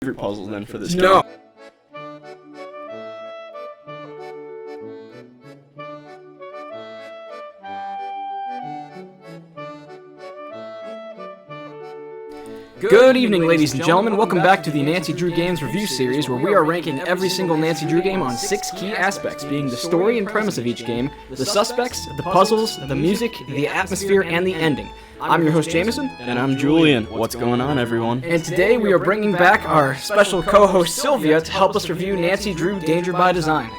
favorite puzzle then for this game. No. Good evening, ladies and gentlemen. Welcome back to the Nancy Drew Games review series, where we are ranking every single Nancy Drew game on 6 key aspects, being the story and premise of each game, the suspects, the puzzles, the music, the atmosphere, and the ending. I'm your host, Jameson. And I'm Julian. What's going on, everyone? And today we are bringing back our special co-host, Sylvia, to help us review Nancy Drew Danger by Design.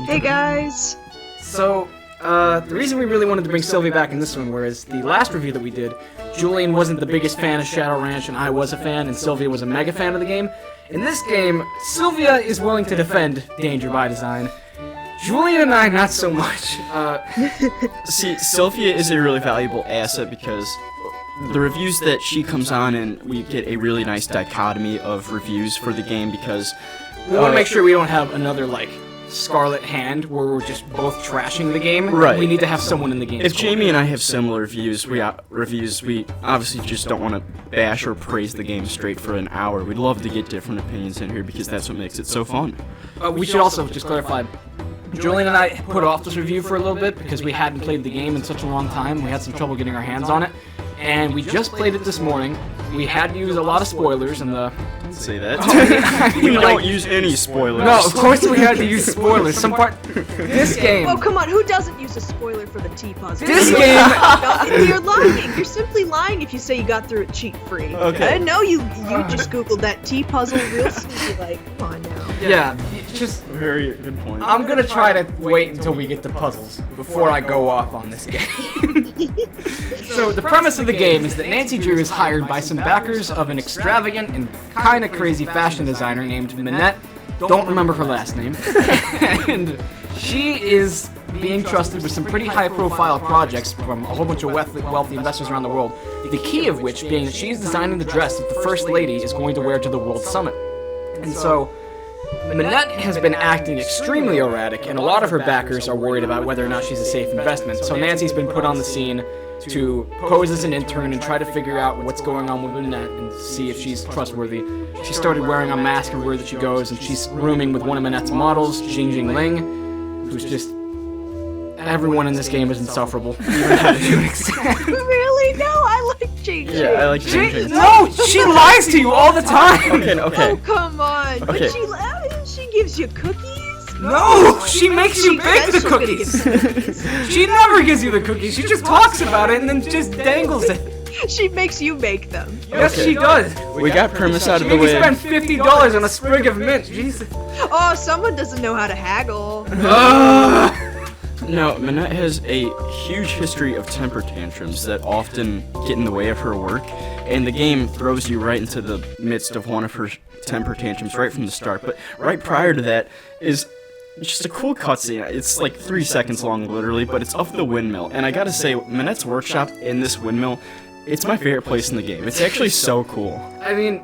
Hey, guys! So, the reason we really wanted to bring Sylvia back in this one, whereas the last review that we did, Julian wasn't the biggest fan of Shadow Ranch, and I was a fan, and Sylvia was a mega fan of the game. In this game, Sylvia is willing to defend Danger by Design. Julian and I, not so much. See, Sylvia is a really valuable asset because the reviews that she comes on, and we get a really nice dichotomy of reviews for the game because we want to make sure we don't have another, Scarlet Hand, where we're just both trashing the game. Right. We need to have someone in the game. If Jamie and I have similar reviews, we obviously just don't want to bash or praise the game straight for an hour. We'd love to get different opinions in here because that's what makes it so fun. We should also just clarify, Julian and I put off this review for a little bit because we hadn't played the game in such a long time. We had some trouble getting our hands on it. And we just played it this morning. We had to use a lot of spoilers, and Don't say that. We don't use any spoilers. No, of course we had to use spoilers. This game... Oh, come on, who doesn't use a spoiler for the T-puzzle? This game... No, you're lying. You're simply lying if you say you got through it cheat-free. Okay. I didn't know you just Googled that T-puzzle real sneaky, come on now. Yeah, just... Very good point. I'm gonna try to wait until we get the puzzles before I go off on this game. So, the premise of the game is that Nancy Drew is hired by some backers of an extravagant and kinda crazy fashion designer named Minette. Don't remember her last name. And she is being trusted with some pretty high-profile projects from a whole bunch of wealthy investors around the world. The key of which being that she's designing the dress that the First Lady is going to wear to the World Summit. And so, Minette has been acting extremely erratic, and a lot of her backers are worried about whether or not she's a safe investment. So Nancy's been put on the scene to pose as an intern and try to figure out what's going on with Minette and see if she's trustworthy. She started wearing a mask everywhere that she goes, and she's rooming with one of Minette's models, Jing Ling, who's just... Everyone in this game is insufferable, even to an extent. Really? No, I like Gigi. Yeah, I like Gigi. No, she lies to you all the time! Okay. Oh, come on. Okay. But she gives you cookies? No, she makes you bake the cookies. She never gives you the cookies. She just talks about it and then just dangles it. She makes you bake them. Yes, Okay. she does. We got premise out She of the made me way. spend $50 on a sprig of mint. Jesus. Oh, someone doesn't know how to haggle. No, Minette has a huge history of temper tantrums that often get in the way of her work, and the game throws you right into the midst of one of her temper tantrums right from the start. But right prior to that is just a cool cutscene. It's like 3 seconds long, literally, but it's of the windmill. And I gotta say, Minette's workshop in this windmill, it's my favorite place in the game. It's actually so cool. I mean,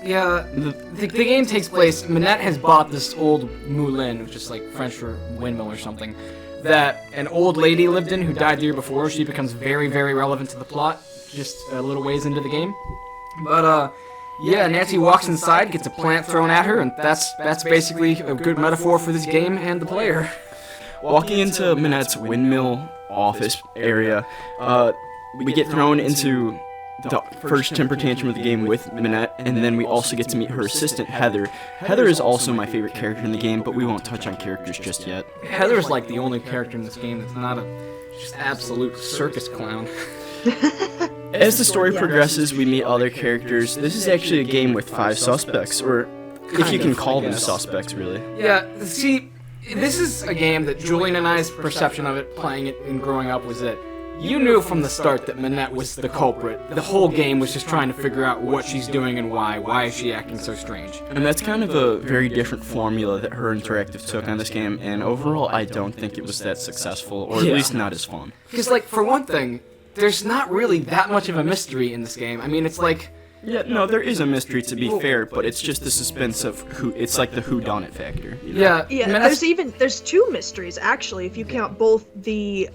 yeah, the game takes place. Minette has bought this old moulin, which is like French for windmill or something, that an old lady lived in who died the year before. She becomes very, very relevant to the plot just a little ways into the game. But, yeah, Nancy walks inside, gets a plant thrown at her, and that's basically a good metaphor for this game and the player. Walking into Minette's windmill office area, we get thrown into the first temper tantrum of the game with Minette, and then we also get to meet her assistant, Heather. Heather is also my favorite character in the game, but we won't touch on characters just yet. Heather's like the only character in this game that's not a just absolute circus clown. As the story progresses, we meet other characters. This is actually a game with 5 suspects, or if you can call them suspects, really. Yeah, see, this is a game that Julian and I's perception of it, playing it and growing up, was that you knew from the start that Minette was the culprit. The whole game was just trying to figure out what she's doing and why. Why is she acting so strange? And that's kind of a very different formula that Her Interactive took on this game, and overall I don't think it was that successful, or at least not as fun. Because, for one thing, there's not really that much of a mystery in this game. I mean, it's like... Yeah, no, there is a mystery to be fair, but it's just the suspense of it's like the whodunit factor. You know? Yeah, Yeah, there's 2 mysteries actually, if you count both the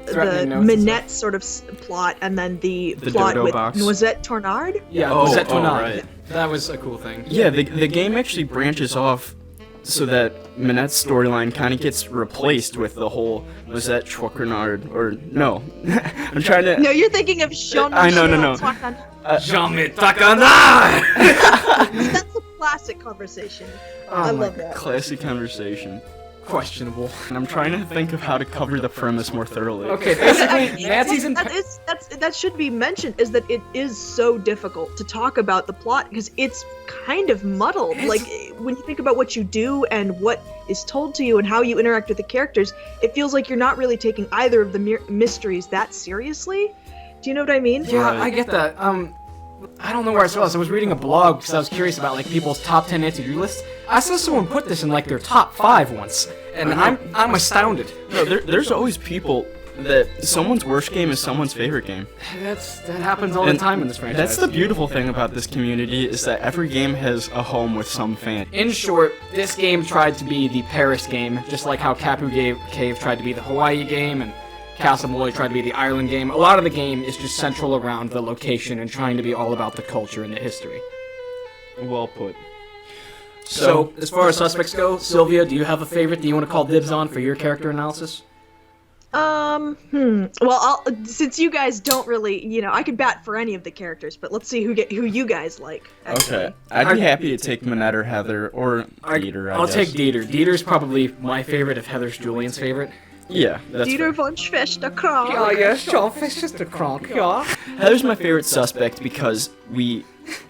Threatening notes Minette sort of plot and then the plot dodo with box. Noisette Tournard. Yeah, Oh, Noisette oh, Tournard. right. That was a cool thing. Yeah, the game actually branches off so that Minette's storyline kind of gets replaced with the whole, was that Chouinard, or no. I'm trying to... No, you're thinking of Jean. I know, no. Jean-Mi Takana! That's a classic conversation. I love that. Classic conversation. Questionable. And I'm trying to think of how to cover the premise more thoroughly. Okay, basically, Nancy's in... That should be mentioned, is that it is so difficult to talk about the plot, because it's kind of muddled. Like, when you think about what you do and what is told to you and how you interact with the characters, it feels like you're not really taking either of the mysteries that seriously. Do you know what I mean? Yeah, I get that. I don't know where I saw this. I was reading a blog because I was curious about like people's top 10 Nancy Drew lists. I saw someone put this in like their top 5 once, and I'm astounded. No, there's always people that someone's worst game is someone's favorite game. That happens all the time in this franchise. That's the beautiful thing about this community, is that every game has a home with some fan. In short, this game tried to be the Paris game, just like how Kapu Cave tried to be the Hawaii game, and Castle Moy tried to be the Ireland game. A lot of the game is just central around the location and trying to be all about the culture and the history. Well put. So, as far as suspects go, Sylvia, do you have a favorite that you want to call dibs on for your character analysis? Well, since you guys don't really, I could bat for any of the characters, but let's see who you guys like. Actually. Okay, I'd be happy to take Minette or Heather or Dieter. I'll take Dieter. Dieter's probably my favorite if Heather's Julian's favorite. Yeah, that's Dieter von Schwesterkrank. Yeah, yes, John Schwesterkrank, yeah. Heather's my favorite suspect because we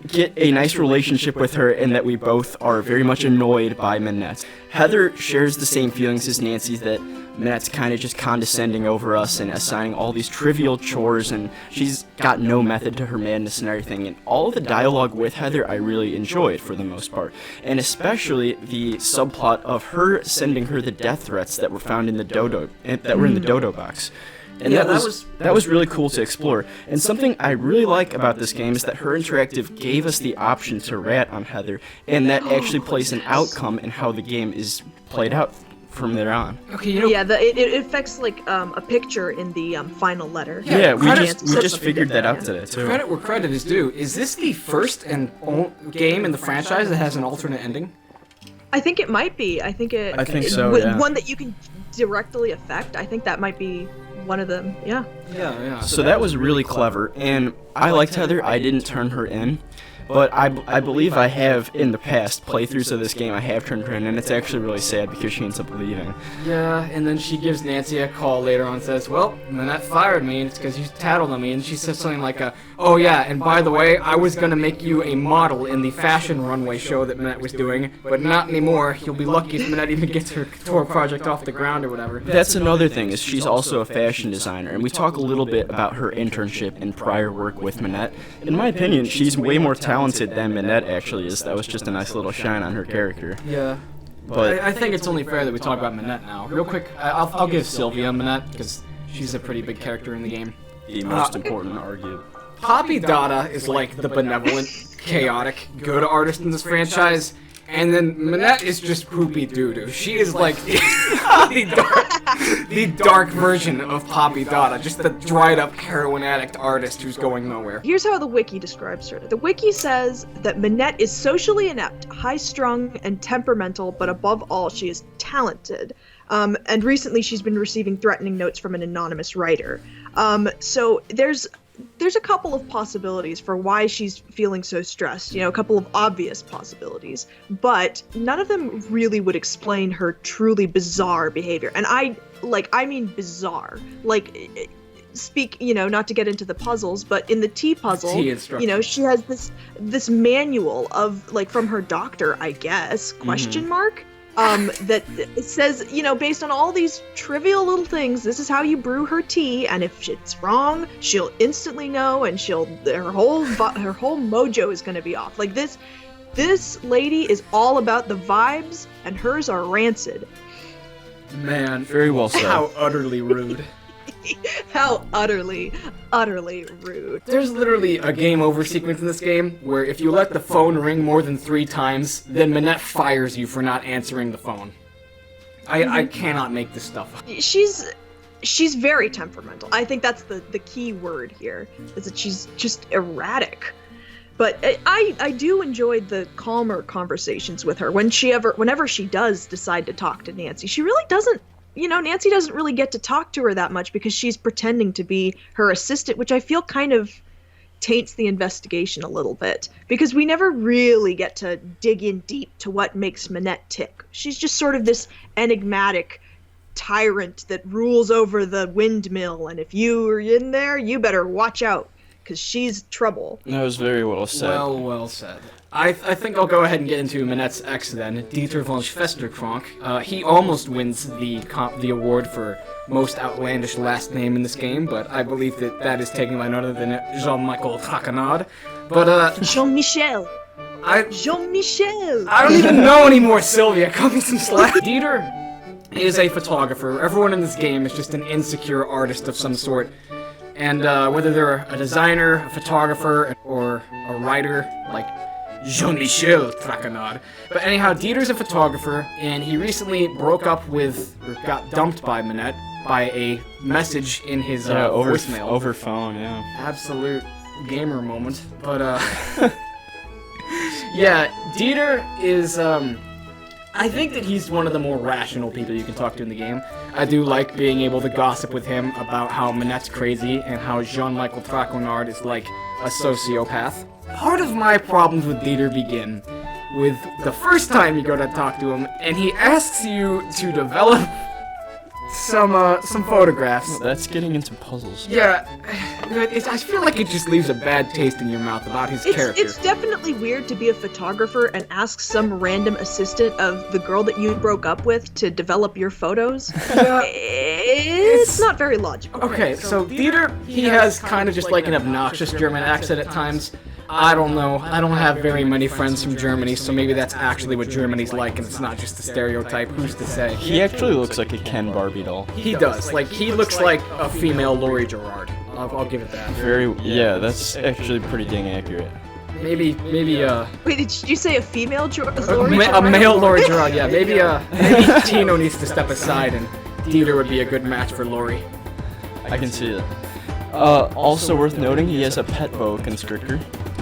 get a nice relationship with her and that we both are very much annoyed by Minette. Heather shares the same feelings as Nancy, that Minette's kind of just condescending over us and assigning all these trivial chores, and she's got no method to her madness and everything. And all of the dialogue with Heather I really enjoyed for the most part, and especially the subplot of her sending her the death threats that were found in the dodo box. And Yeah, that was really cool to explore. And something I really like about this game is that her interactive gave us the option to rat on Heather, and that actually plays an outcome in how the game is played out from there on. Okay, Yeah, it affects like a picture in the final letter. Yeah, we just figured that out today too. Credit where credit is due. Is this the first and only game in the franchise that has an alternate ending? I think it might be. I think so, yeah. One that you can directly affect. I think that might be one of them. Yeah. Yeah. So that was really clever, and I liked Heather. I didn't turn her in, but I believe I have in the past playthroughs of this game. I have turned her in, and it's actually really sad because she ends up leaving. Yeah, and then she gives Nancy a call later on and says, well, Minette fired me, and it's because you tattled on me, and she says something like, oh yeah, and by the way, I was going to make you a model in the fashion runway show that Minette was doing, but not anymore. You'll be lucky if Minette even gets her couture project off the ground or whatever. That's another thing, is she's also a fashion designer, and we talk a little bit about her internship and prior work with Minette. In my opinion, she's way more talented than Minette actually is. That was just a nice little shine on her character. Yeah. But I think it's only fair that we talk about Minette now. Real quick, I'll give Sylvia Minette, because she's a pretty big character in the game. the most important argument. Poppy Dada is like the benevolent, chaotic, good artist in this franchise, and then Minette is just poopy doo-doo. She is like the dark version of Poppy Dada, just the dried-up heroin addict artist who's going nowhere. Here's how the wiki describes her. The wiki says that Minette is socially inept, high-strung, and temperamental, but above all, she is talented. And recently she's been receiving threatening notes from an anonymous writer. So there's a couple of possibilities for why she's feeling so stressed, you know, a couple of obvious possibilities, but none of them really would explain her truly bizarre behavior. And I mean bizarre. Like, speak, you know, not to get into the puzzles, but in the T puzzle, you know, she has this manual of, like, from her doctor, I guess, question mark? That says, you know, based on all these trivial little things, this is how you brew her tea, and if it's wrong, she'll instantly know, and her whole mojo is gonna be off. Like, this lady is all about the vibes, and hers are rancid. Man, very well said. How utterly rude. How utterly rude. There's literally a game over sequence in this game where if you let the phone ring more than 3 times, then Minette fires you for not answering the phone. I cannot make this stuff up. She's very temperamental. I think that's the key word here, is that she's just erratic. But I do enjoy the calmer conversations with her whenever she does decide to talk to Nancy. She really doesn't, Nancy doesn't really get to talk to her that much because she's pretending to be her assistant, which I feel kind of taints the investigation a little bit because we never really get to dig in deep to what makes Minette tick. She's just sort of this enigmatic tyrant that rules over the windmill, and if you are in there, you better watch out. Because she's trouble. That was very well said. Well said. I think I'll go ahead and get into Minette's ex then, Dieter von Schwesterkrank. He almost wins the award for most outlandish last name in this game, but I believe that is taken by none other than Jean-Michel Traquenard. But, Jean-Michel! Jean-Michel! I don't even know anymore, Sylvia. Cut me some slack. Dieter is a photographer. Everyone in this game is just an insecure artist of some sort. And whether they're a designer, a photographer, or a writer, like Jean-Michel Traquenard. But anyhow, Dieter's a photographer, and he recently broke up with, or got dumped by Minette by a message in his voicemail. Over phone, yeah. Absolute gamer moment. But, yeah, Dieter is, I think that he's one of the more rational people you can talk to in the game. I do like being able to gossip with him about how Minette's crazy and how Jean-Michel Traquenard is like a sociopath. Part of my problems with Dieter begin with the first time you go to talk to him, and he asks you to develop some photographs. That's getting into puzzles. Yeah, I feel like it just leaves a bad taste in your mouth about his character. It's definitely weird to be a photographer and ask some random assistant of the girl that you broke up with to develop your photos. It's not very logical. Okay, so Dieter, he has kind of just like an obnoxious German accent at times. I don't know. I don't have very many friends from Germany, so maybe that's actually what Germany's like, and it's not just a stereotype. Who's to say? He actually looks like a Ken Barbie doll. He does. Like, he looks like a female Laurie Gerard. I'll give it that. Yeah, that's actually pretty dang accurate. Maybe, Wait, did you say a female a male Laurie Gerard, yeah. Maybe Tino needs to step aside, and Dieter would be a good match for Laurie. I can see it. Also worth noting, he has a pet boa constrictor.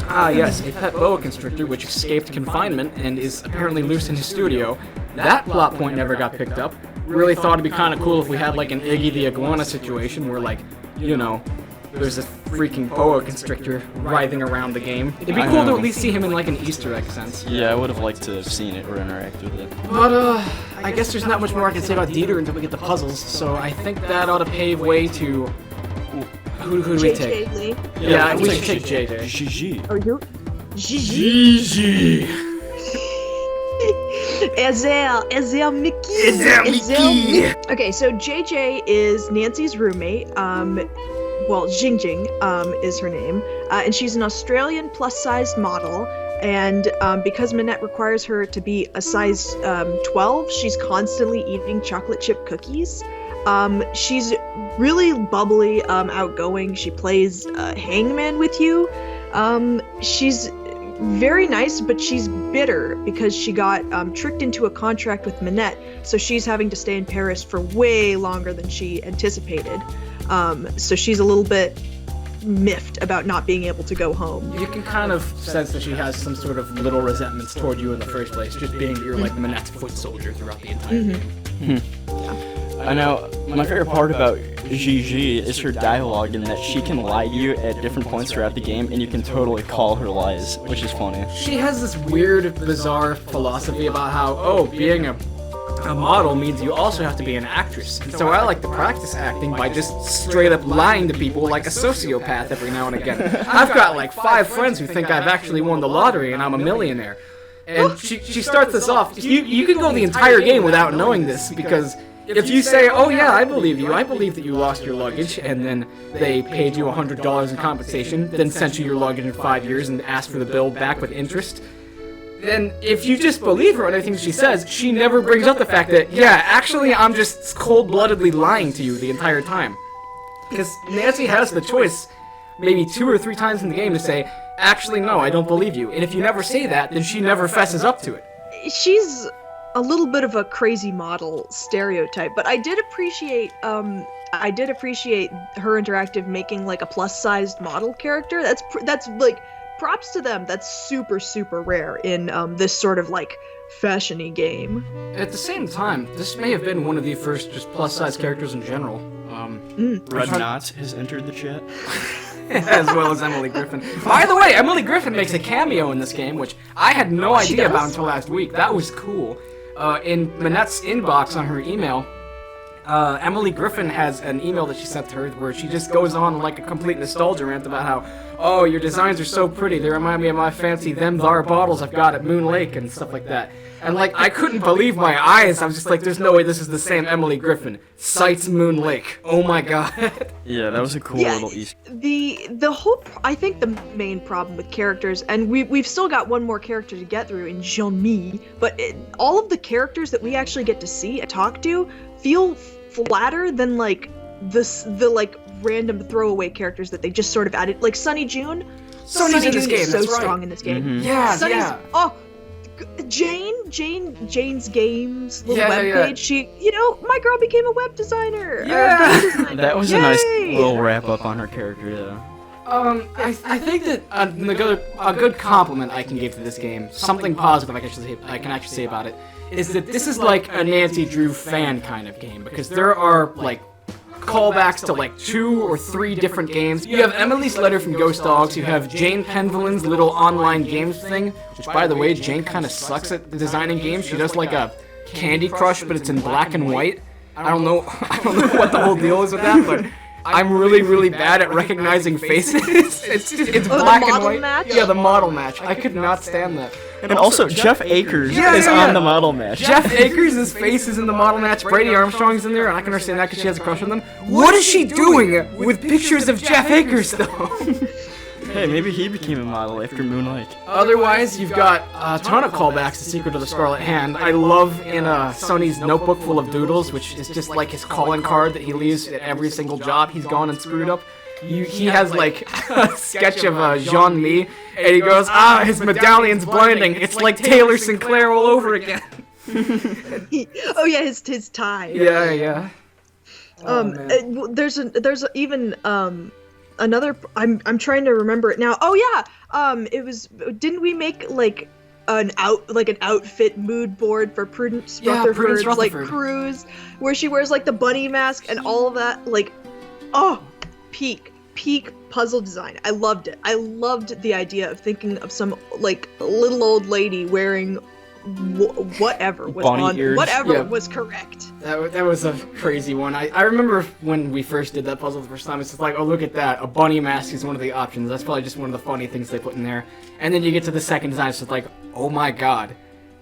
Ah, yes, a pet boa constrictor which escaped confinement and is apparently loose in his studio. That plot point never got picked up. Really thought it'd be kind of cool if we had like an Iggy the Iguana situation where, like, there's a freaking boa constrictor writhing around the game. It'd be cool to at least see him in like an Easter egg sense. Yeah, I would have liked to have seen it or interact with it. But, I guess there's not much more I can say about Dieter until we get the puzzles, so I think that ought to pave way to... Who do we take? Lee. Yeah, we should take JJ. Gigi. Oh, you? Gigi. Ezel Mickey. Okay, so JJ is Nancy's roommate. Well, Jingjing is her name, and she's an Australian plus-sized model. And because Minette requires her to be a size 12, she's constantly eating chocolate chip cookies. She's really bubbly, outgoing. She plays hangman with you. She's very nice, but she's bitter because she got tricked into a contract with Minette, so she's having to stay in Paris for way longer than she anticipated. So she's a little bit miffed about not being able to go home. You can kind of sense that she has some sort of little resentments toward you in the first place, just being that you're like Minette's foot soldier throughout the entire game. I know, my favorite part about Gigi is her dialogue, in that she can lie to you at different points throughout the game, and you can totally call her lies, which is funny. She has this weird, bizarre philosophy about how, being a model means you also have to be an actress. And so I like to practice acting by just straight up lying to people like a sociopath every now and again. I've got like 5 friends who think I've actually won the lottery and I'm a millionaire. And she starts this off. You can go the entire game without knowing this, because if you say, oh yeah, I believe you, I believe that you lost your luggage, and then they paid you $100 in compensation, then sent you your luggage in 5 years and asked for the bill back with interest, then if you just believe her on everything she says, she never brings up the fact that, yeah, actually I'm just cold-bloodedly lying to you the entire time. Because Nancy has the choice maybe 2 or 3 times in the game to say, actually no, I don't believe you. And if you never say that, then she never fesses up to it. She's a little bit of a crazy model stereotype, but I did appreciate her interactive making like a plus-sized model character. That's like props to them. That's super, super rare in this sort of like fashion-y game. At the same time, this may have been one of the first just plus-size characters in general. Red Knot has entered the chat. As well as Emily Griffin. By the way, Emily Griffin makes a cameo in this game, which I had no idea about until last week. That was cool. In Manette's inbox on her email, Emily Griffin has an email that she sent to her where she just goes on like a complete nostalgia rant about how, oh, your designs are so pretty, they remind me of my fancy them thar bottles I've got at Moon Lake and stuff like that. And like, I couldn't believe my eyes. I was just like, there's no way this is the same Emily Griffin. Cites Moon Lake. Oh my god. Yeah, that was a cool little Easter. The whole, I think the main problem with characters, and we've still got one more character to get through in Jean-Mi, but all of the characters that we actually get to see and talk to feel flatter than like the like random throwaway characters that they just sort of added. Like Sunny June. Sunny June in this game, is so that's right. strong in this game. Mm-hmm. Yeah, Sunny's, yeah. Oh, Jane's games little Yeah, yeah. webpage. She, my girl became a web designer. Yeah. Game designer. That was Yay! a nice little wrap up on her character, though. I think that a good compliment I can give to this game, something positive I can actually say about it, is that this is like a Nancy Drew fan kind of game, because there are like callbacks to like 2 or 3 different games. You have Emily's letter from Ghost Dogs, you have Jane Penvillen's little online games thing, which by the way, Jane kind of sucks at designing games. She does like a Candy Crush, but it's in black and white. I don't know what the whole deal is with that, but I'm really, really bad at recognizing faces. It's black and white. Match? Yeah, the model match. I could not stand that. And also, Jeff Akers is on the model match. Jeff Akers' face is in the model match. Brady Armstrong's in there, and I can understand that because she has a crush on them. What is she doing with pictures of Jeff Akers, though? Hey, maybe he became a model after Moon Lake. Otherwise, you've got a ton of callbacks to Secret of the Scarlet Hand. I love in Sonny's notebook full of doodles, which is just like his calling card that he leaves at every single job he's gone and screwed up. He has like a sketch of Jean-Mi, and he goes, his medallion's blinding. It's like Taylor Sinclair all over again. Oh yeah, his tie. Yeah. There's even another. I'm trying to remember it now. Oh yeah. It was. Didn't we make like an outfit mood board for Prudence Rutherford's like cruise, where she wears like the bunny mask and all of that? Like, peak puzzle design. I loved it. I loved the idea of thinking of some like little old lady wearing whatever was Bunny on ears. whatever Yeah. was correct. That was a crazy one. I remember when we first did that puzzle the first time, it's just like, oh, look at that. A bunny mask is one of the options. That's probably just one of the funny things they put in there. And then you get to the second design, it's just like, oh my god.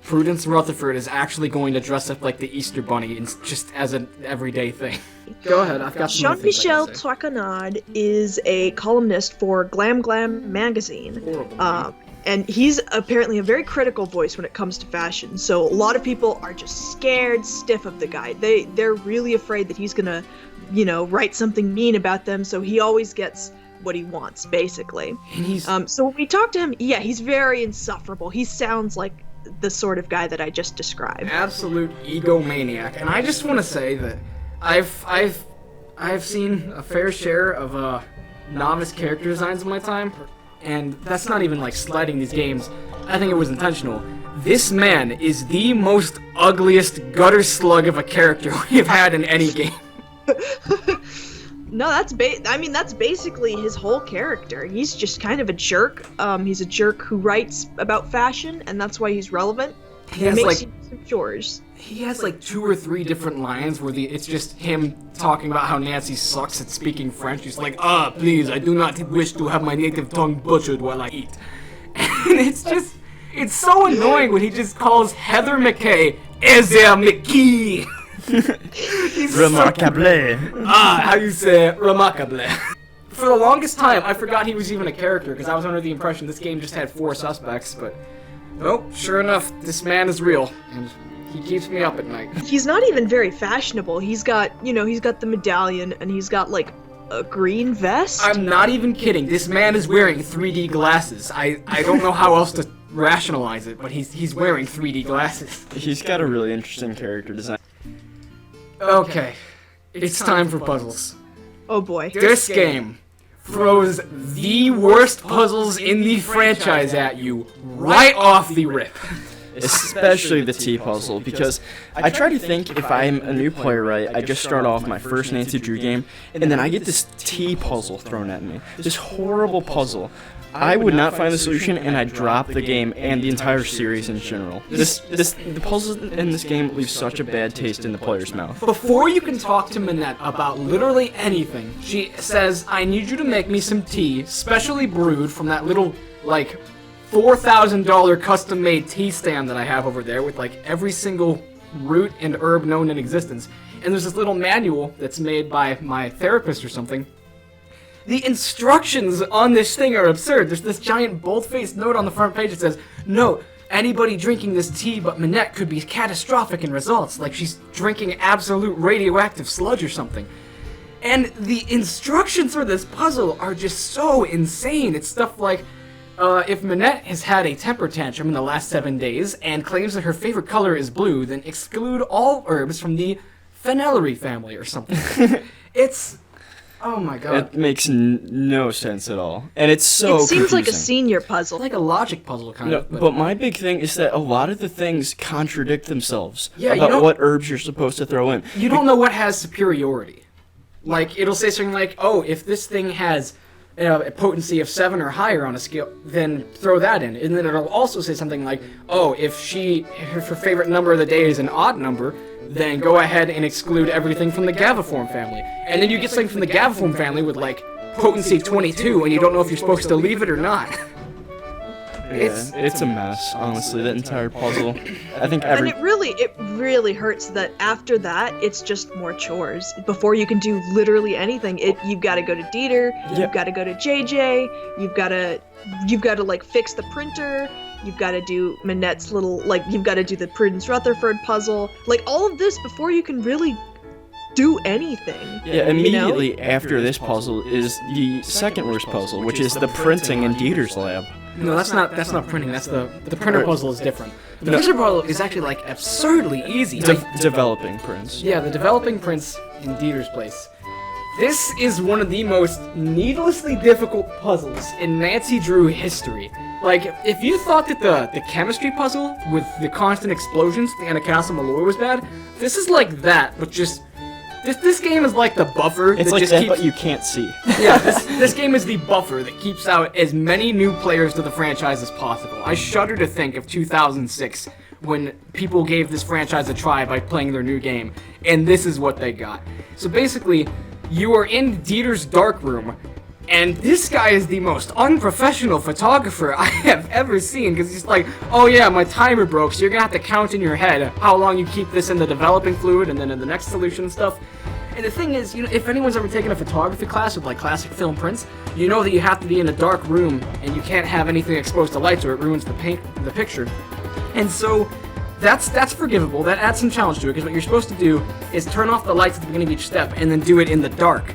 Prudence Rutherford is actually going to dress up like the Easter Bunny just as an everyday thing. Go ahead, I've got some more things I Jean-Michel can say. Traquenard is a columnist for Glam Glam magazine. Horrible. And he's apparently a very critical voice when it comes to fashion. So a lot of people are just scared stiff of the guy. They're really afraid that he's gonna, write something mean about them. So he always gets what he wants, basically. And he's So when we talk to him, yeah, he's very insufferable. He sounds like the sort of guy that I just described. absolute egomaniac. And I just want to say that I've seen a fair share of novice character designs in my time, and that's not even like slighting these games. I think it was intentional. This man is the most ugliest gutter slug of a character we've had in any game. No, that's basically his whole character. He's just kind of a jerk. He's a jerk who writes about fashion, and that's why he's relevant. He has makes like you do some chores. He has like 2 or 3 different lines where it's just him talking about how Nancy sucks at speaking French. He's like, please, I do not wish to have my native tongue butchered while I eat. And it's so annoying when he just calls Heather McKay Ezer McKee. Remarkable. How you say it? Remarkable. For the longest time, I forgot he was even a character because I was under the impression this game just had 4 suspects, but nope, sure enough, this man is real, and he keeps me up at night. He's not even very fashionable. He's got the medallion, and he's got like a green vest. I'm not even kidding. This man is wearing 3D glasses. I don't know how else to rationalize it, but he's wearing 3D glasses. He's got a really interesting character design. Okay, it's time for puzzles. Oh boy. This game throws the worst puzzles in the franchise at you right off the rip. Especially the T puzzle, because I try to think if I'm a new player, right, I just start off my first Nancy Drew game, and then I get this T puzzle thrown at me. This horrible puzzle. I would not find the solution, and I'd drop the game and the entire series in general. The puzzles in this game leave such a bad taste in the player's mouth. Before you can talk to Minette about literally anything, she says, I need you to make me some tea, specially brewed from that little, like, $4,000 custom-made tea stand that I have over there with, like, every single root and herb known in existence. And there's this little manual that's made by my therapist or something. The instructions on this thing are absurd. There's this giant bold-faced note on the front page that says, note, anybody drinking this tea but Minette could be catastrophic in results, like she's drinking absolute radioactive sludge or something. And the instructions for this puzzle are just so insane. It's stuff like, if Minette has had a temper tantrum in the last 7 days and claims that her favorite color is blue, then exclude all herbs from the Fenellery family or something. It's... Oh my god. It makes no sense at all. And it's so It seems like a confusing. senior puzzle. like a logic puzzle, kind No, of. but my big thing is that a lot of the things contradict themselves Yeah, you about don't- what herbs you're supposed to throw in. You don't know what has superiority. Like, it'll say something like, oh, if this thing has a potency of 7 or higher on a scale, then throw that in. And then it'll also say something like, oh, if her favorite number of the day is an odd number, then go ahead and exclude everything from the Gaviform family. And then you get something from the Gaviform family with, like, potency 22, and you don't know if you're supposed to leave it or not. It's a mess, honestly, that entire puzzle. I think And it really hurts that after that, it's just more chores. Before you can do literally anything, you've got to go to Dieter, you've got to go to JJ, you've got to like fix the printer, you've got to do Minette's little, like, you've got to do the Prudence Rutherford puzzle. Like, all of this before you can really do anything. Yeah, immediately after this puzzle is the second worst puzzle, which is the printing in Dieter's lab. No, that's not printing. That's the printer puzzle is different. The printer puzzle is actually, like, absurdly easy. Developing prints. Yeah, the developing prints in Dieter's place. This is one of the most needlessly difficult puzzles in Nancy Drew history. Like, if you thought that the chemistry puzzle with the constant explosions at the end of Castle Malloy was bad, this is like that, but just... This game is like the buffer It's that like just that, keeps... but you can't see. Yeah, this game is the buffer that keeps out as many new players to the franchise as possible. I shudder to think of 2006, when people gave this franchise a try by playing their new game, and this is what they got. So basically, you are in Dieter's darkroom, and this guy is the most unprofessional photographer I have ever seen, because he's like, oh yeah, my timer broke, so you're gonna have to count in your head how long you keep this in the developing fluid and then in the next solution and stuff. And the thing is, you know, if anyone's ever taken a photography class with, like, classic film prints, you know that you have to be in a dark room and you can't have anything exposed to lights or it ruins the picture. And so that's forgivable. That adds some challenge to it, because what you're supposed to do is turn off the lights at the beginning of each step and then do it in the dark.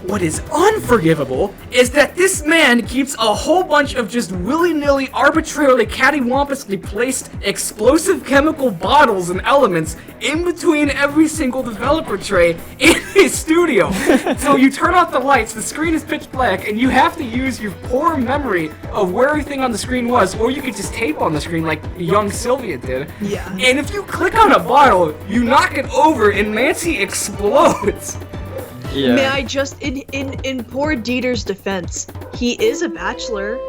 What is unforgivable is that this man keeps a whole bunch of just willy-nilly, arbitrarily, cattywampously placed explosive chemical bottles and elements in between every single developer tray in his studio. So you turn off the lights, the screen is pitch black, and you have to use your poor memory of where everything on the screen was, or you could just tape on the screen like young Sylvia did. Yeah. And if you click on a bottle, you knock it over and Nancy explodes. Yeah. May I just, in poor Dieter's defense, he is a bachelor.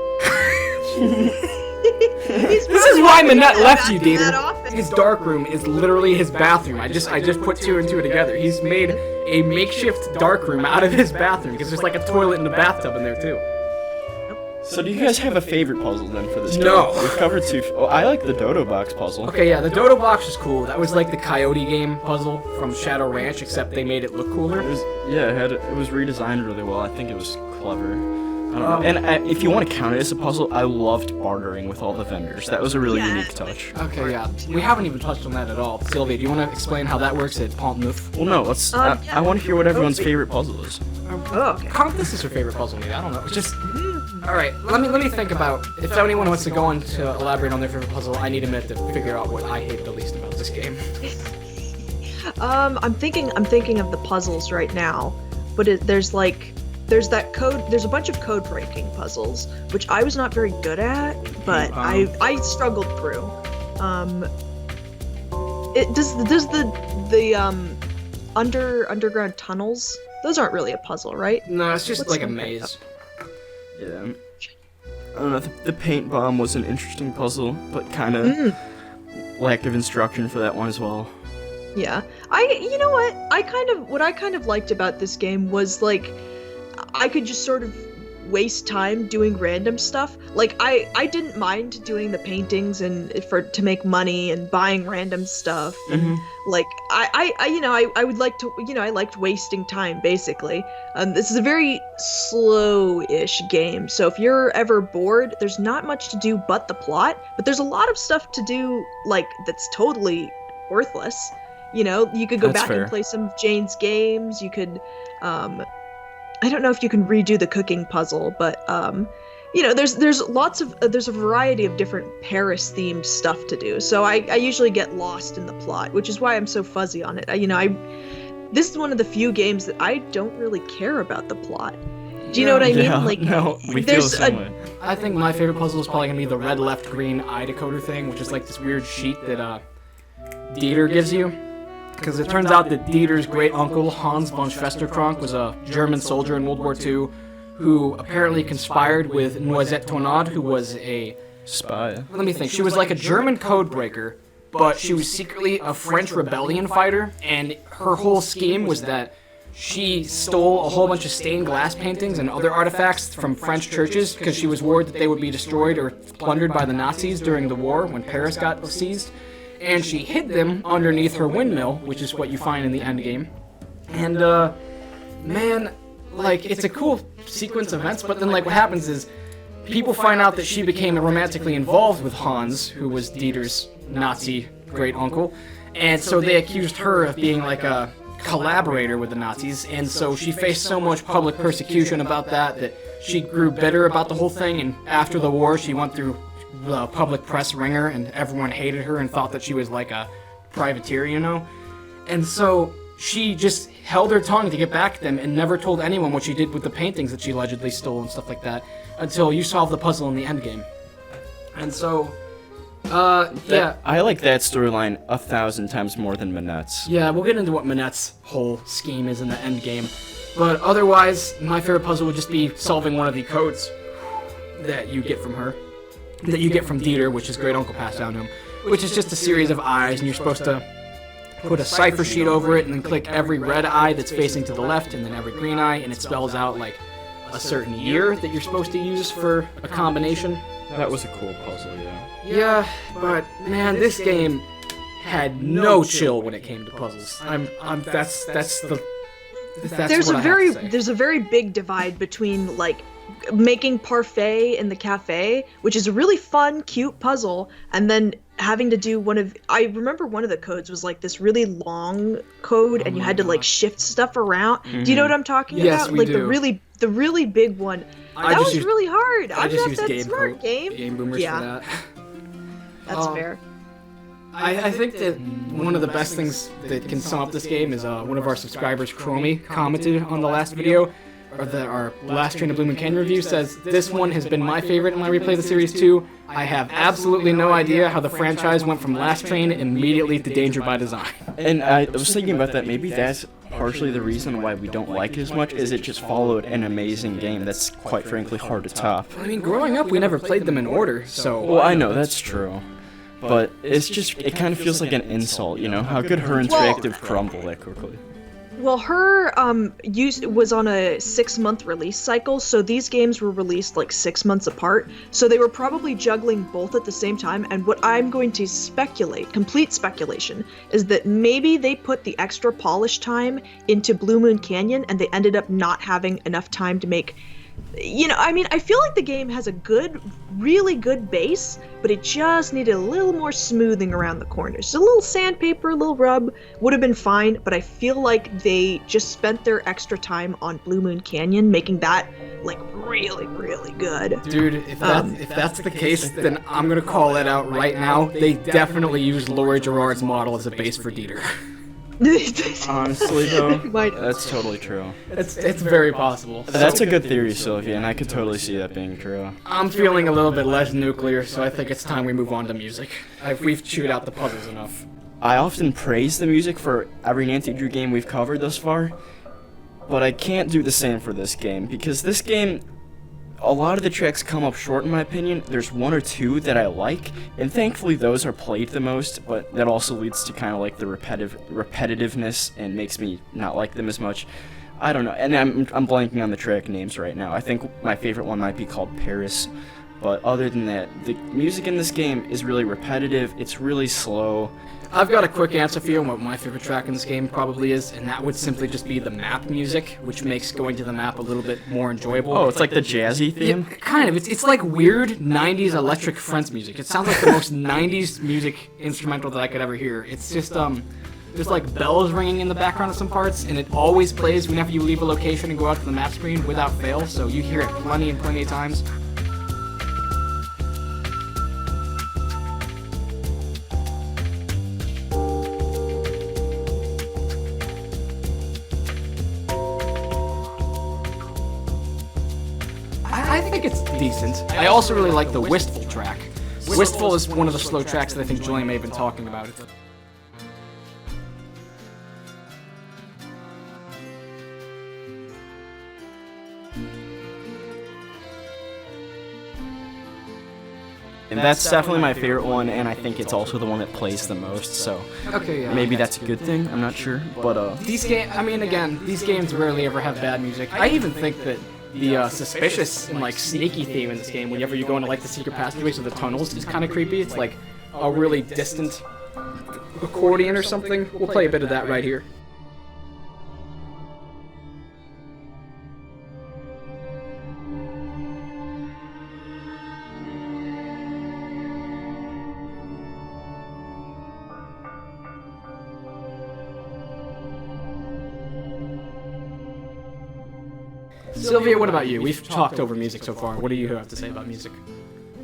This is why Minette left you, Dieter. His darkroom is literally his bathroom. I just put two and two together. He's made a makeshift darkroom out of his bathroom, because there's like a toilet and a bathtub in there too. So do you guys have a favorite puzzle then for this game? No. We've covered two. Oh, I like the Dodo Box puzzle. Okay, yeah, the Dodo Box is cool. That was like the Coyote game puzzle from Shadow Ranch, except they made it look cooler. It was redesigned really well. I think it was clever. I don't know. And if you want to count it as a puzzle, I loved bartering with all the vendors. That was a really unique touch. Okay, yeah. We haven't even touched on that at all. Sylvia, do you want to explain how that works at Pont Neuf? Well, no. Let's. I want to hear what everyone's favorite puzzle is. Oh, okay. How this is her favorite puzzle, maybe? I don't know. It's just... Alright, let me think about... If anyone wants to go on to elaborate on their favorite puzzle, I need a minute to figure out what I hate the least about this game. I'm thinking of the puzzles right now, but there's like there's a bunch of code breaking puzzles, which I was not very good at, but I struggled through. Does the underground tunnels, those aren't really a puzzle, right? No, it's just like a maze. Yeah. I don't know, the paint bomb was an interesting puzzle, but kind of lack of instruction for that one as well. Yeah. You know what? What I kind of liked about this game was, like, I could just sort of waste time doing random stuff. Like, I didn't mind doing the paintings and to make money and buying random stuff. And, like, I would like to, I liked wasting time, basically. This is a very slow-ish game, so if you're ever bored, there's not much to do but the plot, but there's a lot of stuff to do, like, that's totally worthless. You could go back and play some of Jane's games. You could, I don't know if you can redo the cooking puzzle, but there's a variety of different Paris-themed stuff to do. So I usually get lost in the plot, which is why I'm so fuzzy on it. This is one of the few games that I don't really care about the plot. Do you know what I mean? Yeah, like, no, we feel the same way. I think my favorite puzzle is probably gonna be the red, left, green eye decoder thing, which is like this weird sheet that Dieter gives you. Because it turns out that Dieter's great uncle, Hans von Schwesterkrank, was a German soldier in World War II who apparently conspired with Noisette Tonade, who was a spy. Let me think. She was like a German code breaker, but she was secretly a French rebellion fighter, and her whole scheme was that she stole a whole bunch of stained glass paintings and other artifacts from French churches because she was worried that they would be destroyed or plundered by the Nazis during the war when Paris got seized. And she hid them underneath her windmill, which is what you find in the end game. And, man, like, it's a cool sequence of events, but then, like, what happens is people find out that she became romantically involved with Hans, who was Dieter's Nazi great-uncle, and so they accused her of being, like, a collaborator with the Nazis, and so she faced so much public persecution about that she grew bitter about the whole thing, and after the war she went through the public press ringer, and everyone hated her and thought that she was like a privateer, and so she just held her tongue to get back at them and never told anyone what she did with the paintings that she allegedly stole and stuff like that until you solve the puzzle in the end game. And so yeah, I like that storyline 1,000 times more than Manette's. Yeah, we'll get into what Manette's whole scheme is in the end game, but otherwise my favorite puzzle would just be solving one of the codes that you get from her. That you get from Dieter, which his great uncle passed down to him, which is just a series of eyes, and you're supposed to put a cipher sheet over it and then click every red eye that's facing to the left and then every green eye, and it spells out like a certain year that you're supposed to use for a combination. That was a cool puzzle, yeah. Yeah, but man, this game had no chill when it came to puzzles. That's there's a very big divide between, like, making parfait in the cafe, which is a really fun, cute puzzle, and then having to do I remember one of the codes was like this really long code, and you had to like shift stuff around. Do you know what I'm talking about? Yes, we like do. the really big one. That was really hard. I I'm just not used that Game smart, Game Boomers for that. That's fair. I think that one of the best things that can sum up this game is one of our subscribers, Chromie, commented on the last video, or our last Train to Blue Moon Canyon review, says, "This one has been my favorite when I replay the series too. I have absolutely no idea how the franchise went from Last Train immediately to Danger by Design." And I was thinking about that, maybe that's partially the reason why we don't like it as much, is it just followed an amazing game that's quite frankly hard to top. I mean, growing up, we never played them in order, so... Well, I know, that's true. But it kind of feels like an insult, how could her interactive crumble that quickly? Well, her was on a 6-month release cycle, so these games were released like 6 months apart. So they were probably juggling both at the same time. And what I'm going to speculate, complete speculation, is that maybe they put the extra polish time into Blue Moon Canyon, and they ended up not having enough time to make. I feel like the game has a really good base, but it just needed a little more smoothing around the corners. So a little sandpaper, a little rub would have been fine, but I feel like they just spent their extra time on Blue Moon Canyon, making that, like, really, really good. Dude, if that's the case, then I'm gonna call that out right now. They definitely used Laurie Gerard's model as a base for Dieter. Honestly, though, Might. that's totally true. It's very possible. That's a good theory, Sylvia, and I could totally see that being true. I'm feeling a little bit less nuclear, so I think it's time we move on to music. We've chewed out the puzzles enough. I often praise the music for every Nancy Drew game we've covered thus far, but I can't do the same for this game, because this game, a lot of the tracks come up short in my opinion. There's one or two that I like, and thankfully those are played the most, but that also leads to kind of like the repetitiveness and makes me not like them as much. I don't know, and I'm blanking on the track names right now. I think my favorite one might be called Paris, but other than that, the music in this game is really repetitive, it's really slow. I've got a quick answer for you on what my favorite track in this game probably is, and that would simply just be the map music, which makes going to the map a little bit more enjoyable. Oh, it's like the jazzy theme? Yeah, kind of. It's like weird 90s electric French music. It sounds like the most 90s music instrumental that I could ever hear. It's just, there's like bells ringing in the background of some parts, and it always plays whenever you leave a location and go out to the map screen without fail, so you hear it plenty and plenty of times. I think it's decent. I also really like the Wistful track. Wistful is one of the slow tracks that I think Julian may have been talking about. And that's definitely my favorite one, and I think it's also the one that plays the most, so Okay, yeah. maybe that's a good thing, I'm not sure, but These games, I mean, again, these games rarely ever have bad music. I even think that the suspicious and like sneaky theme in this game, whenever you go into like the secret passageways or the tunnels, is kind of creepy. It's like a really distant accordion or something. We'll play a bit of that right here. Sylvia, what about you? We've talked over music so far. What do you have to say about music?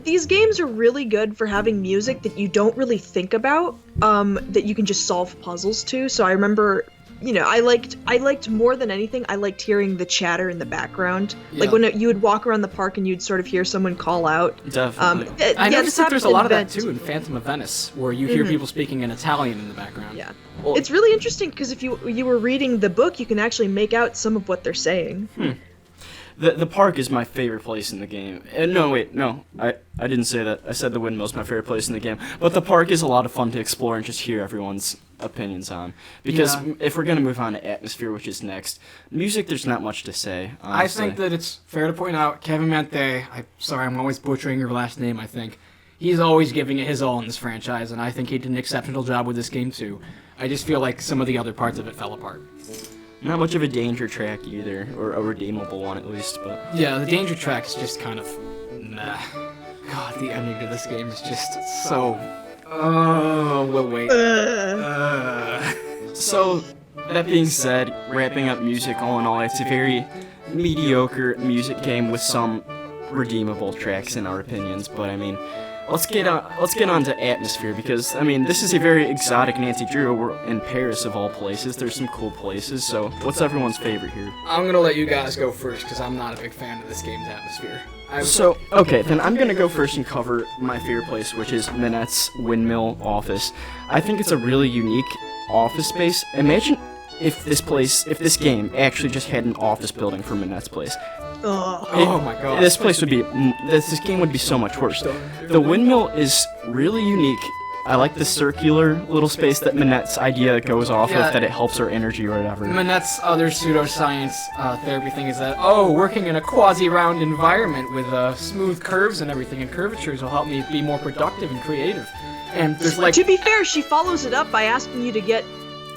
These games are really good for having music that you don't really think about, that you can just solve puzzles to. So I remember, I liked more than anything, I liked hearing the chatter in the background. Yeah. Like when you would walk around the park and you'd sort of hear someone call out. definitely. I noticed that there's a lot of that Vent. too in Phantom of Venice, where you hear people speaking in Italian in the background. Yeah. Well- It's really interesting because if you were reading the book, you can actually make out some of what they're saying. The park is my favorite place in the game. No, I didn't say that. I said the windmill's my favorite place in the game. But the park is a lot of fun to explore and just hear everyone's opinions on. Because Yeah. if we're going to move on to atmosphere, which is next, music, there's not much to say, I honestly. think that it's fair to point out Kevin Mante, I'm always butchering your last name, I think. He's always giving it his all in this franchise, and I think he did an exceptional job with this game too. I just feel like some of the other parts of it fell apart. Not much of a danger track either, or a redeemable one at least, but... Yeah, the danger track is just kind of... Nah. God, the ending to this game is just so... Oh, well, wait. So, that being said, wrapping up music all in all, it's a very mediocre music game with some redeemable tracks in our opinions, but I mean, let's get on to atmosphere, because I mean, this is a very exotic Nancy Drew. We're in Paris of all places. There's some cool places. So, what's everyone's favorite here? I'm gonna let you guys go first, because I'm not a big fan of this game's atmosphere. So, okay, then I'm gonna go first and cover my favorite place, which is Minette's Windmill office. I think it's a really unique office space. Imagine if this game actually just had an office building for Minette's place. Oh my god. This game would be so much worse. The windmill is really unique. I like the circular little space that Minette's idea goes off Yeah. of, that it helps her energy or whatever. Minette's other pseudoscience therapy thing is that, working in a quasi-round environment with smooth curves and everything and curvatures will help me be more productive and creative. And there's like... To be fair, she follows it up by asking you to get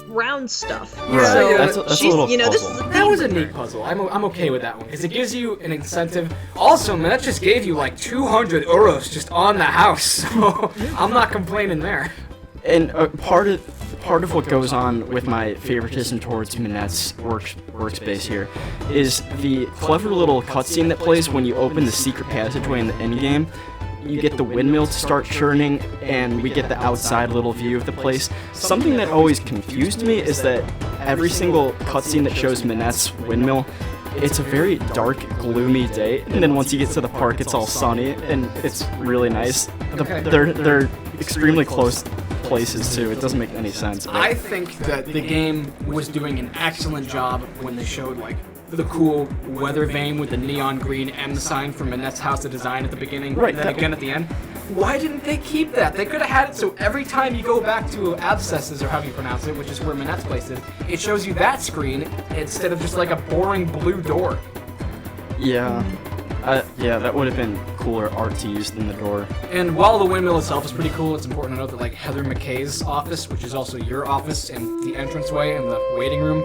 round stuff. Right. So, That's a she's, little this puzzle. is a That was a neat puzzle. I'm okay with that one, because it gives you an incentive. Also, Minette just gave you like 200 euros just on the house, so I'm not complaining there. And part of what goes on with my favoritism towards Minette's workspace here is the clever little cutscene that plays when you open the secret passageway in the endgame. you get the windmill to start churning, and we get the outside little view of the place. Something that always confused me is that every single cutscene that shows Minette's windmill, it's a very dark, gloomy day, and then once you get to the park, it's all sunny, and it's really nice. They're extremely close places too. It doesn't make any sense. But I think that the game was doing an excellent job when they showed like the cool weather vane with the neon green M sign from Minette's House of Design at the beginning, Right, and then that- again at the end. Why didn't they keep that? They could have had it so every time you go back to Abscesses, or how you pronounce it, which is where Minette's place is, it shows you that screen instead of just like a boring blue door. yeah, that would have been cooler art to use than the door. And while the windmill itself is pretty cool, it's important to note that like Heather McKay's office, which is also your office, and the entranceway and the waiting room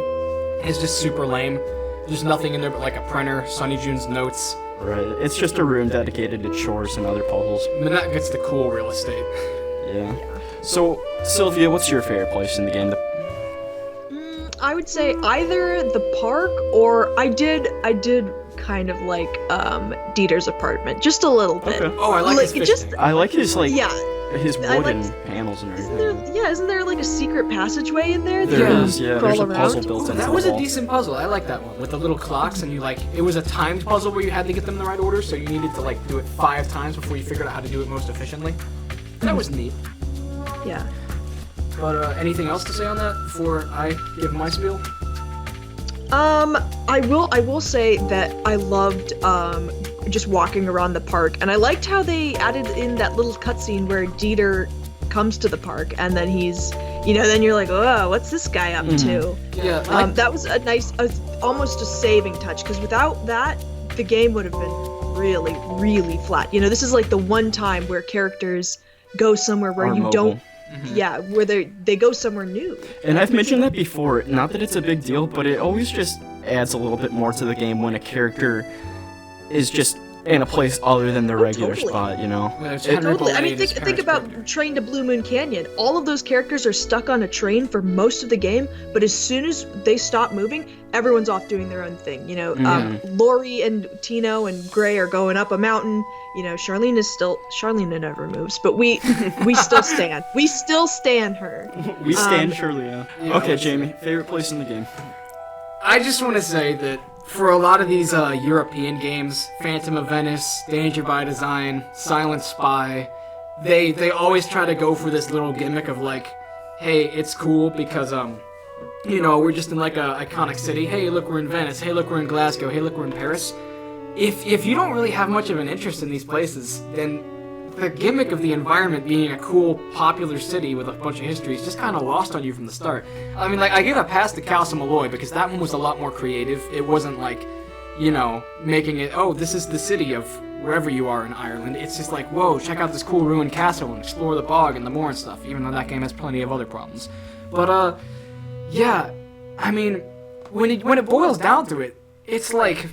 is just super lame. There's nothing in there but like a printer, Sunny June's notes. Right. It's just a room dedicated to chores and other puzzles. Minette gets the cool real estate. Yeah. So, Sylvia, what's your favorite place in the game? I would say either the park or I did kind of like Dieter's apartment, just a little bit. Okay. Oh, I like his fish just tank. I like his yeah. his I wooden liked- panels and Isn't everything. there like a secret passageway in there? There that is, you yeah. crawl There's a puzzle around? built into That the was a wall. decent puzzle. I like that one with the little clocks, and you like it was a timed puzzle where you had to get them in the right order, so you needed to like do it 5 times before you figured out how to do it most efficiently. That was neat. Yeah. But anything else to say on that before I give my spiel? I will say that I loved just walking around the park, and I liked how they added in that little cutscene where Dieter comes to the park, and then he's, then you're like, oh, what's this guy up to? Yeah. That was a nice, almost a saving touch, because without that, the game would have been really, really flat. This is like the one time where characters go somewhere where Are you mobile. don't. Yeah, where they go somewhere new. And I've mentioned that before, not that it's a big deal, but it always just adds a little bit more to the game when a character is just in a place other than their regular totally. spot, There's Henry Totally. I Bollea, mean, his think parents' about character. Train to Blue Moon Canyon. All of those characters are stuck on a train for most of the game, but as soon as they stop moving, everyone's off doing their own thing. Lori and Tino and Gray are going up a mountain. Charlene never moves, but we still stand. We still stand her. We stand surely, yeah. Yeah, Okay, let's- Jamie, favorite place in the game? I just want to say that for a lot of these European games, Phantom of Venice, Danger by Design, Silent Spy, they always try to go for this little gimmick of like, hey, it's cool because we're just in like a iconic city. Hey, look, we're in Venice. Hey, look, we're in Glasgow. Hey, look, we're in Paris. If you don't really have much of an interest in these places, then the gimmick of the environment being a cool, popular city with a bunch of history is just kind of lost on you from the start. I mean, like, I give a pass to Castle Malloy because that one was a lot more creative. It wasn't like, making it, oh, this is the city of wherever you are in Ireland. It's just like, whoa, check out this cool ruined castle and explore the bog and the moor and stuff, even though that game has plenty of other problems. But, yeah, I mean, when it boils down to it, it's like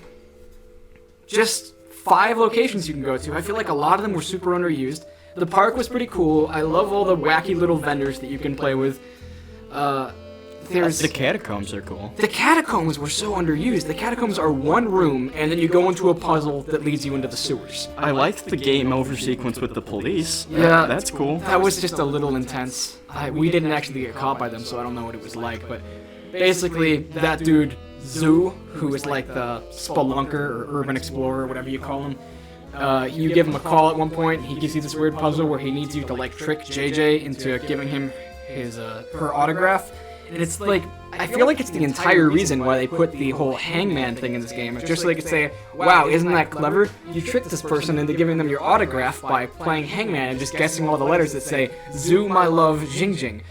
just 5 locations you can go to. I feel like a lot of them were super underused. The park was pretty cool. I love all the wacky little vendors that you can play with. There's The Catacombs are cool. the Catacombs were so underused. The Catacombs are one room, and then you go into a puzzle that leads you into the sewers. I liked the game over sequence with the police. Yeah. That's cool. That was just a little intense. We didn't actually get caught by them, so I don't know what it was like. But basically, that dude, Zoo, who is like the spelunker or urban explorer, whatever you call him, you give him a call at one point. He gives you this weird puzzle where he needs you to like trick JJ into giving him her autograph. And it's like, I feel like it's the entire reason why they put the whole hangman thing in this game. It's just so they could say, wow, isn't that clever? You tricked this person into giving them your autograph by playing hangman and just guessing all the letters that say, Zoo, my love, Jing Jing.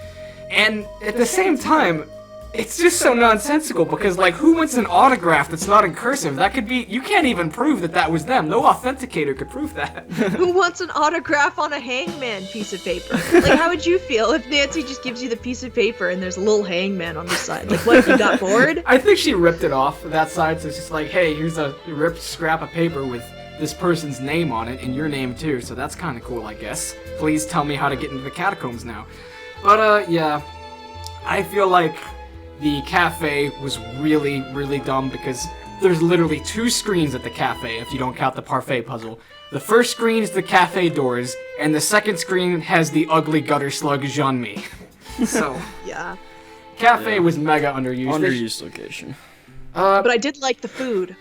And at the same time, it's just so nonsensical because, like, who wants an autograph that's not in cursive? That could be, you can't even prove that that was them. No authenticator could prove that. Who wants an autograph on a hangman piece of paper? Like, how would you feel if Nancy just gives you the piece of paper and there's a little hangman on the side? Like, what, if you got bored? I think she ripped it off that side, so it's just like, hey, here's a ripped scrap of paper with this person's name on it and your name too, so that's kind of cool, I guess. Please tell me how to get into the Catacombs now. But, yeah, I feel like the cafe was really, really dumb because there's literally 2 screens at the cafe if you don't count the parfait puzzle. The first screen is the cafe doors, and the second screen has the ugly gutter slug Jean-Mi. So, Yeah. cafe was mega underused. Underused location. But I did like the food.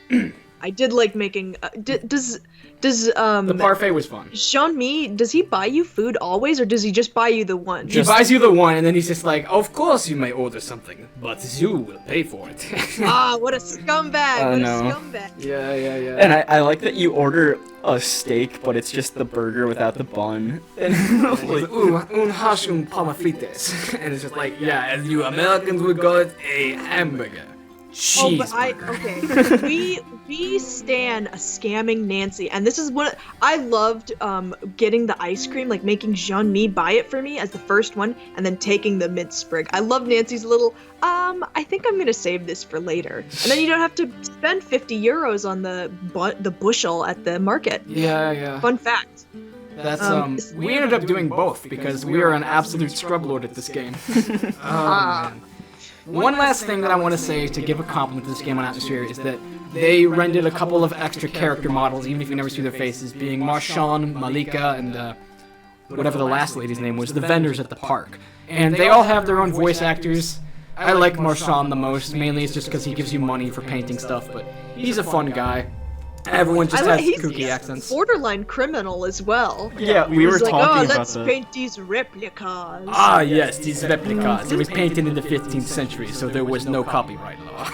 I did like making. Does The parfait was fun. Jean-Mi, does he buy you food always, or does he just buy you the one? He buys you the one, and then he's just like, of course you may order something, but you will pay for it. Ah, what a scumbag! What no. a scumbag! Yeah. And I like that you order a steak, but it's just the burger without the bun. And like, un hash un palma frites. And it's just like, yeah, as you Americans would call it, a hamburger. Oh, but Cheeseburger. we stan a scamming Nancy, and this is what I loved. Getting the ice cream, like making Jean-Mi buy it for me as the first one, and then taking the mint sprig. I love Nancy's little. I think I'm gonna save this for later, and then you don't have to spend 50 euros on the bushel at the market. Yeah. Fun fact. That's we ended up doing both because we are an absolute scrub lord at this game. Man. One last thing that I want to say to give a compliment to this game on Atmosphere is that they rendered a couple of extra character models, even if you never see their faces, being Marshawn, Malika, and whatever the last lady's name was, the vendors at the park. And they all have their own voice actors. I like Marshawn the most, mainly it's just because he gives you money for painting stuff, but he's a fun guy. Everyone just has kooky accents. Borderline criminal as well. yeah, we were He's like, talking about let's that. paint these replicas. Ah, yes, these replicas. It was painted in the 15th century, so there was no copyright law.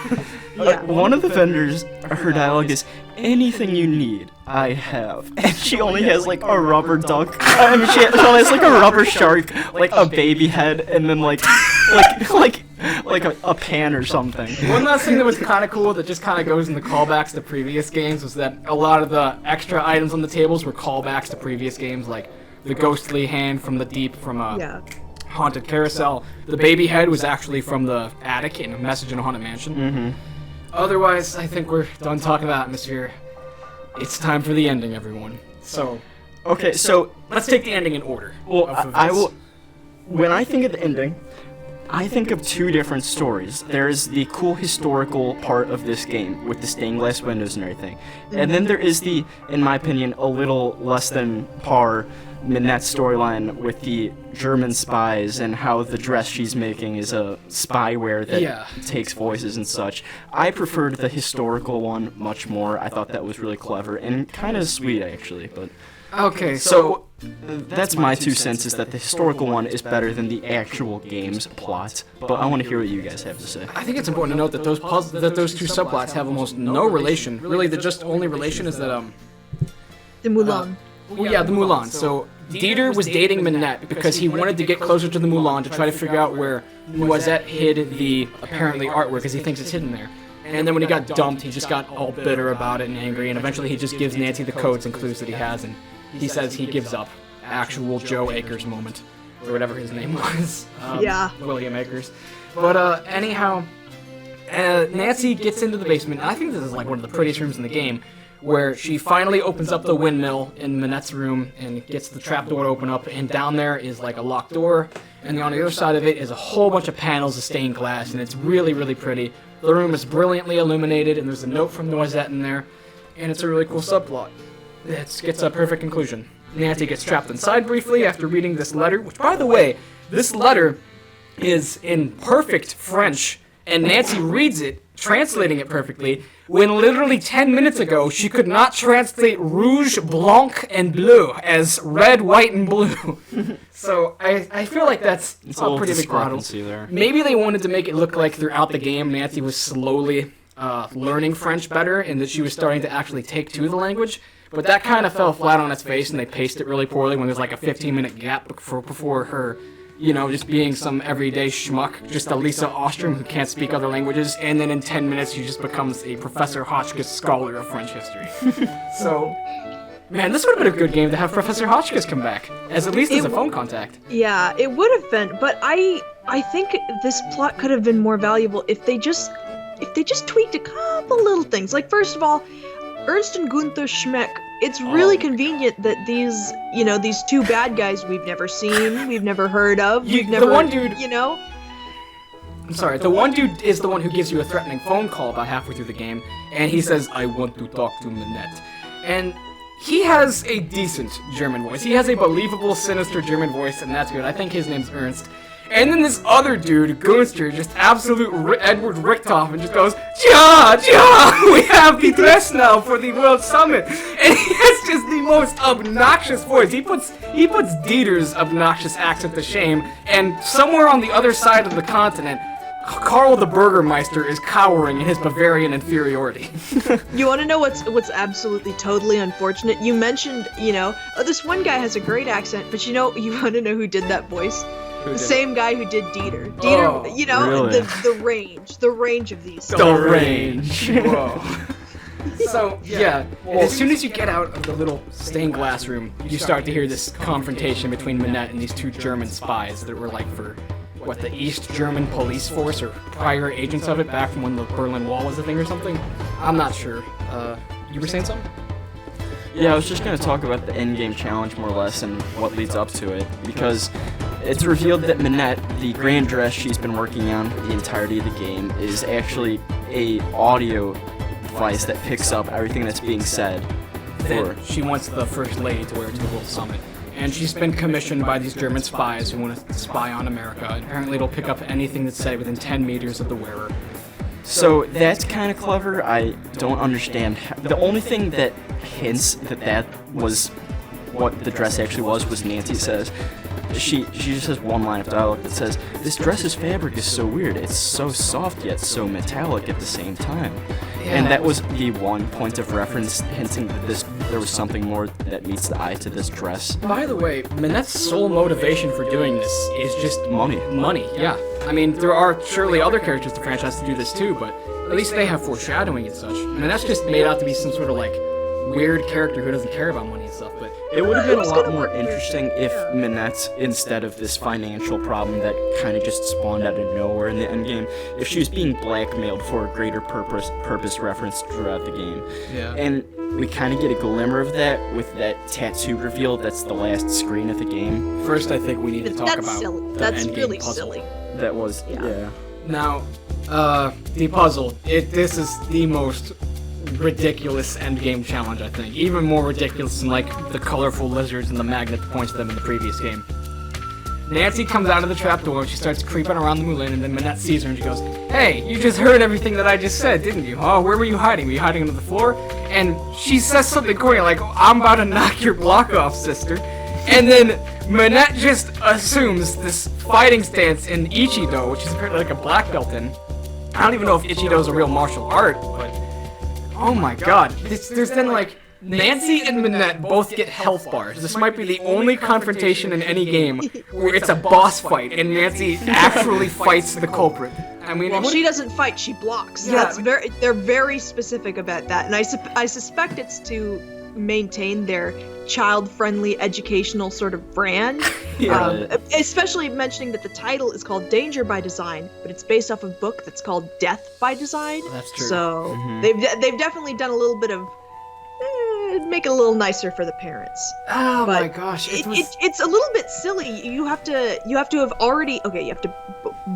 Yeah. One of the vendors, her dialogue is, anything you need, I have. And she only has like a rubber duck. I mean, she only has like a rubber shark, like a baby head, and then like a pan or something. One last thing that was kind of cool that just kind of goes in the callbacks to previous games was that a lot of the extra items on the tables were callbacks to previous games, like the ghostly hand from the deep from Haunted Carousel. The baby head was actually from the attic in A Message in a Haunted Mansion. Mm-hmm. Otherwise, I think we're done talking about Atmosphere. It's time for the ending, everyone. So, Okay, so let's take the ending in order. well, of I this. will. When I think of the ending, I think of 2 different stories. There's the cool historical part of this game with the stained glass windows and everything. And then there is the, in my opinion, a little less than par Minette storyline with the German spies and how the dress she's making is a spyware that takes voices and such. I preferred the historical one much more. I thought that was really clever and kind of sweet, actually. But Okay, so that's my 2 cents, is that the historical one is better than the actual game's plot. But I want to hear what you guys have to say. I think it's important to note that those 2 subplots have almost no relation. Really, the just only relation is that The Mulan. well, yeah, the Mulan. So Dieter was dating Minette because he wanted to get closer to the Mulan to try to figure out where Noisette hid the apparently artwork, because he thinks it's hidden there. And then when he got dumped, he just got all bitter about it and angry, and eventually he just gives Nancy the codes and clues that he has, and he says he gives up. Actual Joe Akers moment, or whatever his name was. William Akers. But anyhow, Nancy gets into the basement, and I think this is like one of the prettiest rooms in the game, where she finally opens up the windmill in Minette's room and gets the trapdoor to open up, and down there is like a locked door, and on the other side of it is a whole bunch of panels of stained glass, and it's really, really pretty. The room is brilliantly illuminated, and there's a note from Noisette in there, and it's a really cool subplot. It gets a perfect conclusion. Nancy gets trapped inside briefly after reading this letter, which, by the way, this letter is in perfect French, and Nancy reads it, translating it perfectly, when literally 10 minutes ago she could not translate rouge, blanc, and bleu as red, white, and blue. So I feel like that's a pretty big problem. There. Maybe they wanted to make it look like throughout the game Nancy was slowly learning French better and that she was starting to actually take to the language. But that kind of fell flat on its face, and they paced it really poorly when there's like a 15-minute gap before her, just being some everyday schmuck, just a Lisa Ostrom who can't speak other languages, and then in 10 minutes she just becomes a Professor Hotchkiss scholar of French history. So, man, this would have been a good game to have Professor Hotchkiss come back, at least as a phone contact. Yeah, it would have been, but I think this plot could have been more valuable if they just tweaked a couple little things. Like, first of all, Ernst and Gunther Schmeck, it's really convenient that these 2 bad guys we've never seen, we've never heard of, One dude, I'm sorry, the one dude is the one who gives you a threatening phone call about halfway through the game, and he says, I want to talk to Minette. And he has a decent German voice. He has a believable, sinister German voice, and that's good. I think his name's Ernst. And then this other dude, Gunster, just absolute Edward Richtofen, just goes, Ja, we have the dress now for the World Summit. And he has just the most obnoxious voice. He puts Dieter's obnoxious accent to shame, and somewhere on the other side of the continent, Karl the Burgermeister is cowering in his Bavarian inferiority. You want to know what's absolutely totally unfortunate? You mentioned, this one guy has a great accent, but you want to know who did that voice? The same guy who did Dieter. Dieter, really? the range of these. The range. Whoa. So, yeah, as soon as you get out of the little stained glass room, you start to hear this confrontation between Minette and these two German spies that were like for, the East German police force or prior agents of it back from when the Berlin Wall was a thing or something? I'm not sure. You were saying something? Yeah, I was just going to talk about the endgame challenge more or less and what leads up to it, because it's revealed that Minette, the grand dress she's been working on the entirety of the game, is actually a audio device that picks up everything that's being said. She wants the First Lady to wear it to the World Summit. And she's been commissioned by these German spies who want to spy on America. And apparently it'll pick up anything that's said within 10 meters of the wearer. So that's kind of clever. I don't understand. The only thing that hints that was what the dress actually was Nancy says. She just has one line of dialogue that says, "This dress's fabric is so weird. It's so soft yet so metallic at the same time." Yeah. And that was the one point of reference hinting that there was something more that meets the eye to this dress. By the way, Minette's sole motivation for doing this is just money. Money, yeah. I mean, there are surely other characters in the franchise to do this too, but at least they have foreshadowing and such. Minette's just made out to be some sort of weird character who doesn't care about money and stuff, but it would have been a lot more interesting if Minette, instead of this financial problem that kind of just spawned out of nowhere in the endgame, if she was being blackmailed for a greater purpose reference throughout the game. Yeah. And we kind of get a glimmer of that with that tattoo reveal that's the last screen of the game. First, I think we need to talk about silly. the That's endgame really puzzle. silly. That was, yeah. Now, the puzzle, this is the most ridiculous endgame challenge, I think. Even more ridiculous than the colorful lizards and the magnet that points to them in the previous game. Nancy comes out of the trapdoor and she starts creeping around the moulin, and then Minette sees her and she goes, "Hey, you just heard everything that I just said, didn't you? Oh, where were you hiding? Were you hiding under the floor?" And she says something corny like, "I'm about to knock your block off, sister." And then Minette just assumes this fighting stance in Ichido, which is apparently a black belt in. I don't even know if Ichido is a real martial art, but oh my god. There's then Nancy and Minette both get health bars. This might be the only confrontation in any game where it's a boss fight and Nancy actually fights the culprit. I mean, well, she doesn't fight; she blocks. Yeah, they're very specific about that, and I suspect it's to maintain their child-friendly educational sort of brand. Yeah. Especially mentioning that the title is called Danger by Design, but it's based off a book that's called Death by Design. That's true. So they've definitely done a little bit of make it a little nicer for the parents. Oh but my gosh, it's a little bit silly. You have to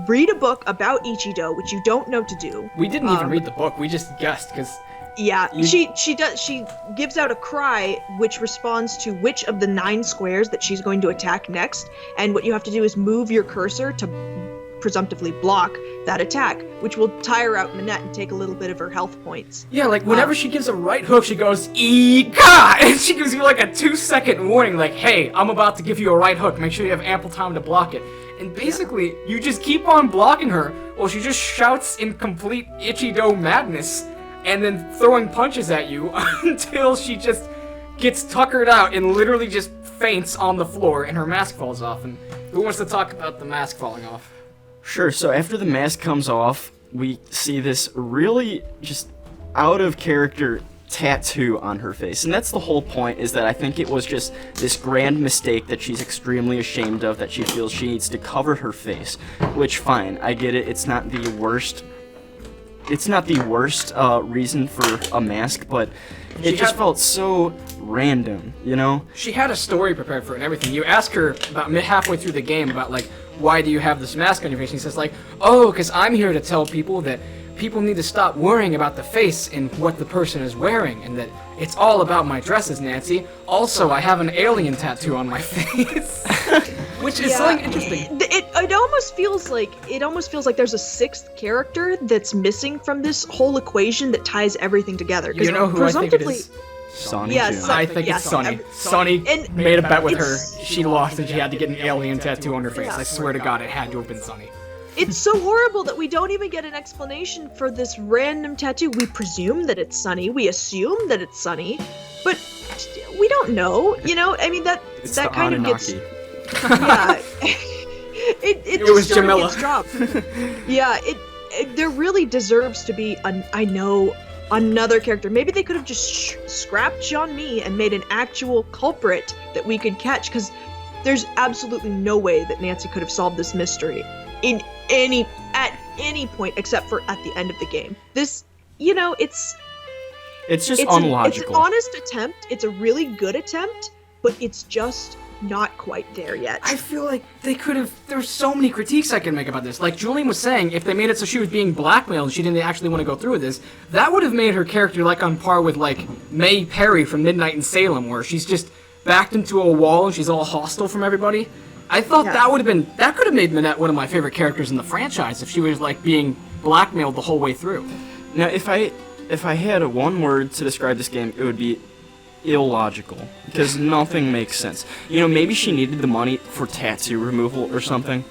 read a book about Ichido, which you don't know to do. We didn't even read the book. We just guessed because. Yeah, she gives out a cry which responds to which of the 9 squares that she's going to attack next, and what you have to do is move your cursor to presumptively block that attack, which will tire out Minette and take a little bit of her health points. Yeah, whenever she gives a right hook, she goes, "Ika!" And she gives you a 2-second warning, "Hey, I'm about to give you a right hook. Make sure you have ample time to block it." And basically, you just keep on blocking her while she just shouts in complete Ichido madness and then throwing punches at you until she just gets tuckered out and literally just faints on the floor and her mask falls off. And who wants to talk about the mask falling off? Sure, so after the mask comes off, we see this really just out-of-character tattoo on her face. And that's the whole point, is that I think it was just this grand mistake that she's extremely ashamed of, that she feels she needs to cover her face. Which, fine, I get it, it's not the worst reason for a mask, but it just felt so random, you know? She had a story prepared for it and everything. You ask her about halfway through the game about why do you have this mask on your face? And he says like, oh, because I'm here to tell people that people need to stop worrying about the face and what the person is wearing, and that it's all about my dresses, Nancy. Also, I have an alien tattoo on my face. Which is something interesting. It almost feels like there's a sixth character that's missing from this whole equation that ties everything together. You know who I think it is? Sonny. Yes, I think it's Sonny. Sonny made a bet with her. She lost and she had to get an alien tattoo on her face. I swear to God, it had to have been Sonny. It's so horrible that we don't even get an explanation for this random tattoo. We presume that it's Sonny. We assume that it's Sonny, but we don't know. You know, I mean that kind of gets. Yeah. It was just sort Jamila. of gets dropped. Yeah, there really deserves to be another character. Maybe they could have just scrapped Jean-Mi and made an actual culprit that we could catch, because there's absolutely no way that Nancy could have solved this mystery at any point except for at the end of the game. This, you know, it's just unlogical. It's an honest attempt. It's a really good attempt, but it's just not quite there yet. I feel like they could have. There's so many critiques I can make about this. Like Julian was saying, if they made it so she was being blackmailed and she didn't actually want to go through with this, that would have made her character like on par with like May Perry from Midnight in Salem, where she's just backed into a wall and she's all hostile from everybody. I thought that could have made Minette one of my favorite characters in the franchise if she was like being blackmailed the whole way through. Now, if I had one word to describe this game, it would be illogical, because nothing makes sense. You know, maybe she needed the money for tattoo removal or something.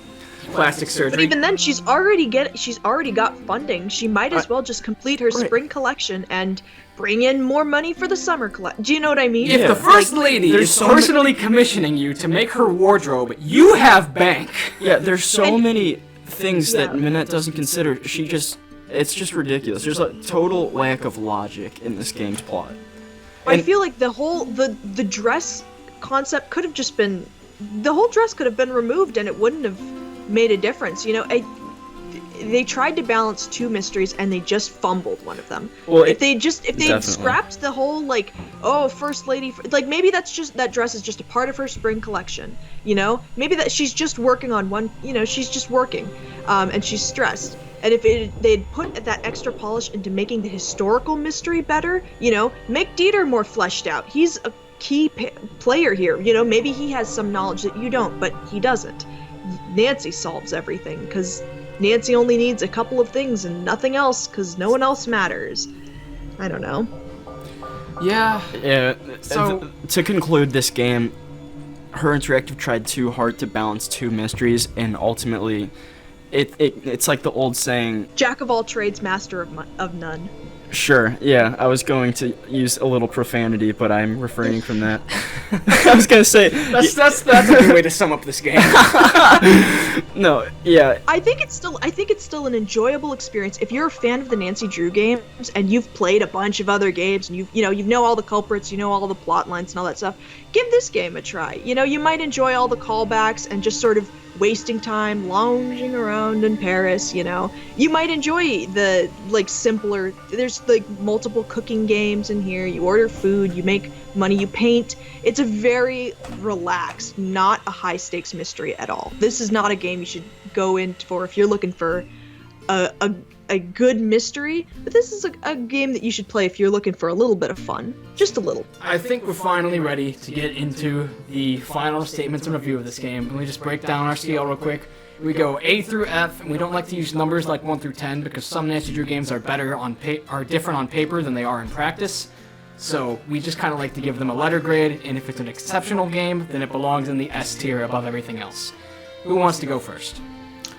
Plastic surgery. But even then, she's already got funding. She might as well just complete her spring collection and bring in more money for the summer collection. Do you know what I mean? If the first lady is personally commissioning you to make her wardrobe, you have bank. Yeah, there's so many things that Minette doesn't consider. It's just ridiculous. There's a total lack of logic in this game's plot. I feel like the dress concept could have just been, the whole dress could have been removed and it wouldn't have made a difference. You know, they tried to balance two mysteries and they just fumbled one of them. Well, if they scrapped the whole like, oh, first lady, like maybe that dress is just a part of her spring collection. You know, maybe that she's just working on one. You know, she's just working, and she's stressed. And if they'd put that extra polish into making the historical mystery better, you know, make Dieter more fleshed out. He's a key player here. You know, maybe he has some knowledge that you don't, but he doesn't. Nancy solves everything, because Nancy only needs a couple of things and nothing else, because no one else matters. I don't know. Yeah. Yeah. So to conclude this game, Her Interactive tried too hard to balance two mysteries, and ultimately, it's like the old saying, Jack of all trades, master of none. Sure, yeah, I was going to use a little profanity, but I'm refraining from that. I was gonna say that's a good way to sum up this game. No, yeah. I think it's still an enjoyable experience if you're a fan of the Nancy Drew games and you've played a bunch of other games and you know all the culprits, you know all the plot lines and all that stuff. Give this game a try. You know, you might enjoy all the callbacks and just sort of wasting time lounging around in Paris, you know. You might enjoy the simpler, there's multiple cooking games in here. You order food, you make money, you paint. It's a very relaxed, not a high stakes mystery at all. This is not a game you should go in for if you're looking for a good mystery, but this is a game that you should play if you're looking for a little bit of fun. Just a little. I think we're finally ready to get into the final statements and review of this game. Let me just break down our scale real quick. We go A through F, and we don't like to use numbers like 1 through 10 because some Nancy Drew games are different on paper than they are in practice. So we just kind of like to give them a letter grade, and if it's an exceptional game, then it belongs in the S tier above everything else. Who wants to go first?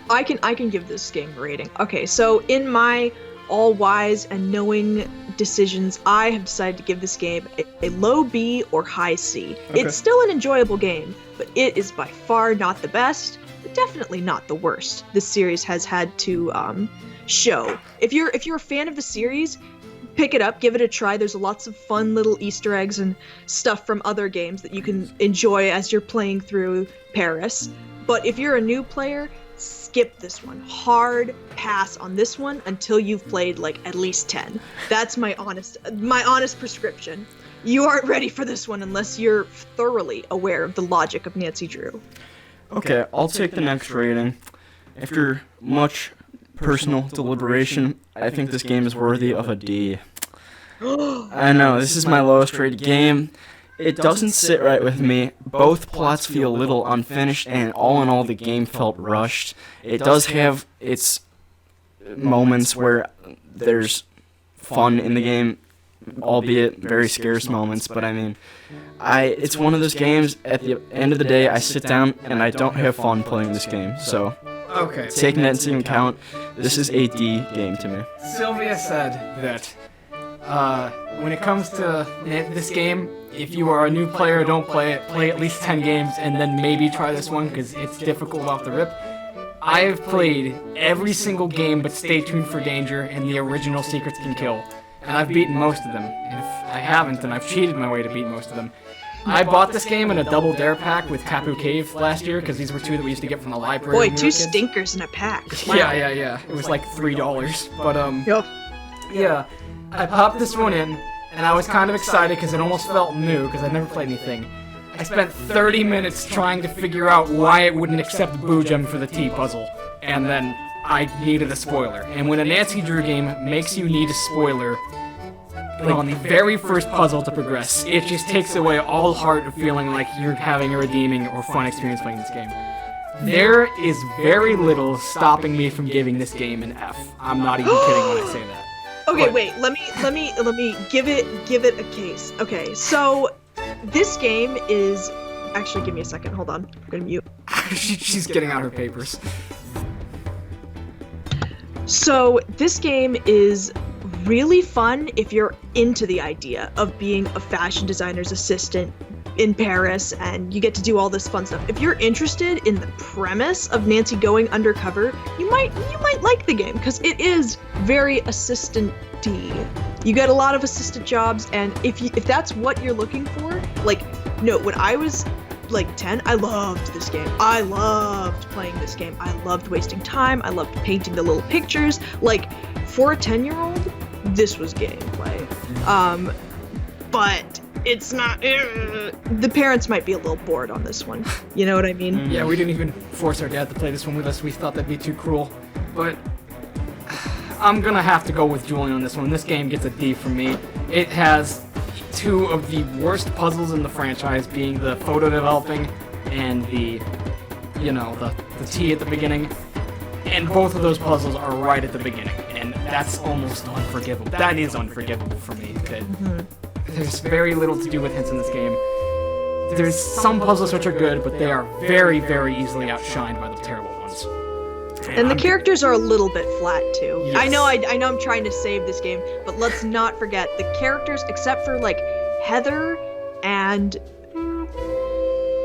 I can give this game a rating. Okay, so in my all-wise and knowing decisions, I have decided to give this game a low B or high C. Okay. It's still an enjoyable game, but it is by far not the best, but definitely not the worst this series has had to show. If you're a fan of the series, pick it up, give it a try. There's lots of fun little Easter eggs and stuff from other games that you can enjoy as you're playing through Paris. But if you're a new player, skip this one. Hard pass on this one until you've played at least 10. That's my honest prescription. You aren't ready for this one unless you're thoroughly aware of the logic of Nancy Drew. Okay, I'll take the next rating. After much personal deliberation, I think this game is worthy of a D. I know, this is my lowest rated game. It doesn't sit right with me. Both plots feel a little unfinished, and all in all, the game felt rushed. It does have its moments where there's fun in the game, albeit very scarce moments, but I mean, it's one of those games, at the end of the day, I sit down and I don't have fun playing this game, so Okay. taking that into account, this is a D game to me. Sylvia said that when it comes to this game, if you are a new player, don't play it. Play at least 10 games and then maybe try this one because it's difficult off the rip. I have played every single game but Stay Tuned for Danger and the original Secrets Can Kill, and I've beaten most of them. If I haven't, then I've cheated my way to beat most of them. I bought this game in a double dare pack with Kapu Cave last year because these were two that we used to get from the library. Boy, when we were two kids. stinkers in a pack. Wow. Yeah. It was like $3, but Yup. yeah. I popped this one in, and I was kind of excited because it almost felt new because I'd never played anything. I spent 30 minutes trying to figure out why it wouldn't accept Boo Gem for the T puzzle, and then I needed a spoiler. And when a Nancy Drew game makes you need a spoiler on the very first puzzle to progress, it just takes away all heart of feeling like you're having a redeeming or fun experience playing this game. There is very little stopping me from giving this game an F. I'm not even kidding when I say that. Okay, But- wait. Let me give it a case. Okay, so this game is actually. Give me a second. Hold on. I'm gonna mute. She's getting out her papers. So this game is really fun if you're into the idea of being a fashion designer's assistant in Paris and you get to do all this fun stuff. If you're interested in the premise of Nancy going undercover, you might like the game because it is very assistant-y. You get a lot of assistant jobs, and if that's what you're looking for, like, no, when I was like 10, I loved this game. I loved playing this game. I loved wasting time. I loved painting the little pictures. Like, for a 10-year-old, this was gameplay. But it's not. The parents might be a little bored on this one. You know what I mean? Yeah, we didn't even force our dad to play this one with us. We thought that'd be too cruel. But I'm gonna have to go with Julian on this one. This game gets a D from me. It has two of the worst puzzles in the franchise, being the photo developing and the T at the beginning. And both of those puzzles are right at the beginning, and that's almost unforgivable. That is unforgivable for me. That there's very little to do with hints in this game. There's some puzzles which are good, but they are very, very easily outshined by the terrible ones. And the characters are a little bit flat too. Yes. I know I'm trying to save this game, but let's not forget the characters, except for like Heather and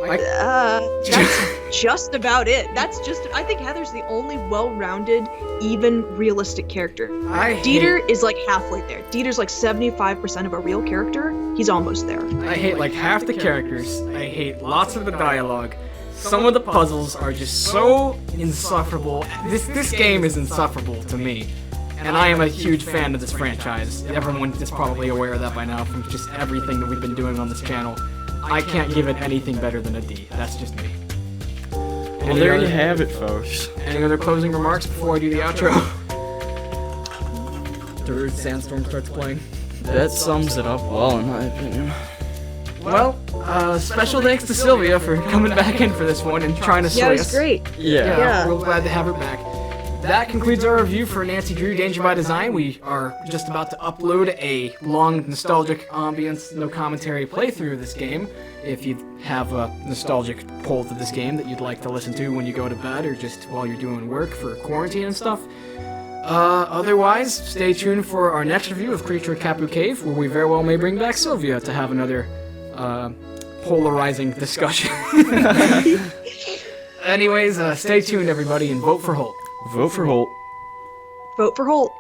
that's just about it. I think Heather's the only well-rounded, even realistic character. Dieter is like halfway there. Dieter's like 75% of a real character. He's almost there. I hate like half the characters. I hate lots of the dialogue. Some of the puzzles are just so insufferable. This game is insufferable to me. And I am a huge fan of this franchise. Everyone is probably aware of that by now from just everything that we've been doing on this channel. I can't give it anything better than a D. That's just me. Well, there you have it, folks. Any other closing remarks before I do the outro? Third Sandstorm starts playing. That sums it up well, in my opinion. Well, special thanks to Sylvia for coming back in for this one and trying to Yeah, sway it was us. great. Yeah. Real glad to have her back. That concludes our review for Nancy Drew Danger by Design. We are just about to upload a long, nostalgic ambience, no commentary playthrough of this game. If you have a nostalgic pull to this game that you'd like to listen to when you go to bed or just while you're doing work for quarantine and stuff. Otherwise, stay tuned for our next review of Creature at Kapu Cave, where we very well may bring back Sylvia to have another polarizing discussion. Anyways, stay tuned, everybody, and vote for Holt. Vote for Holt. Vote for Holt.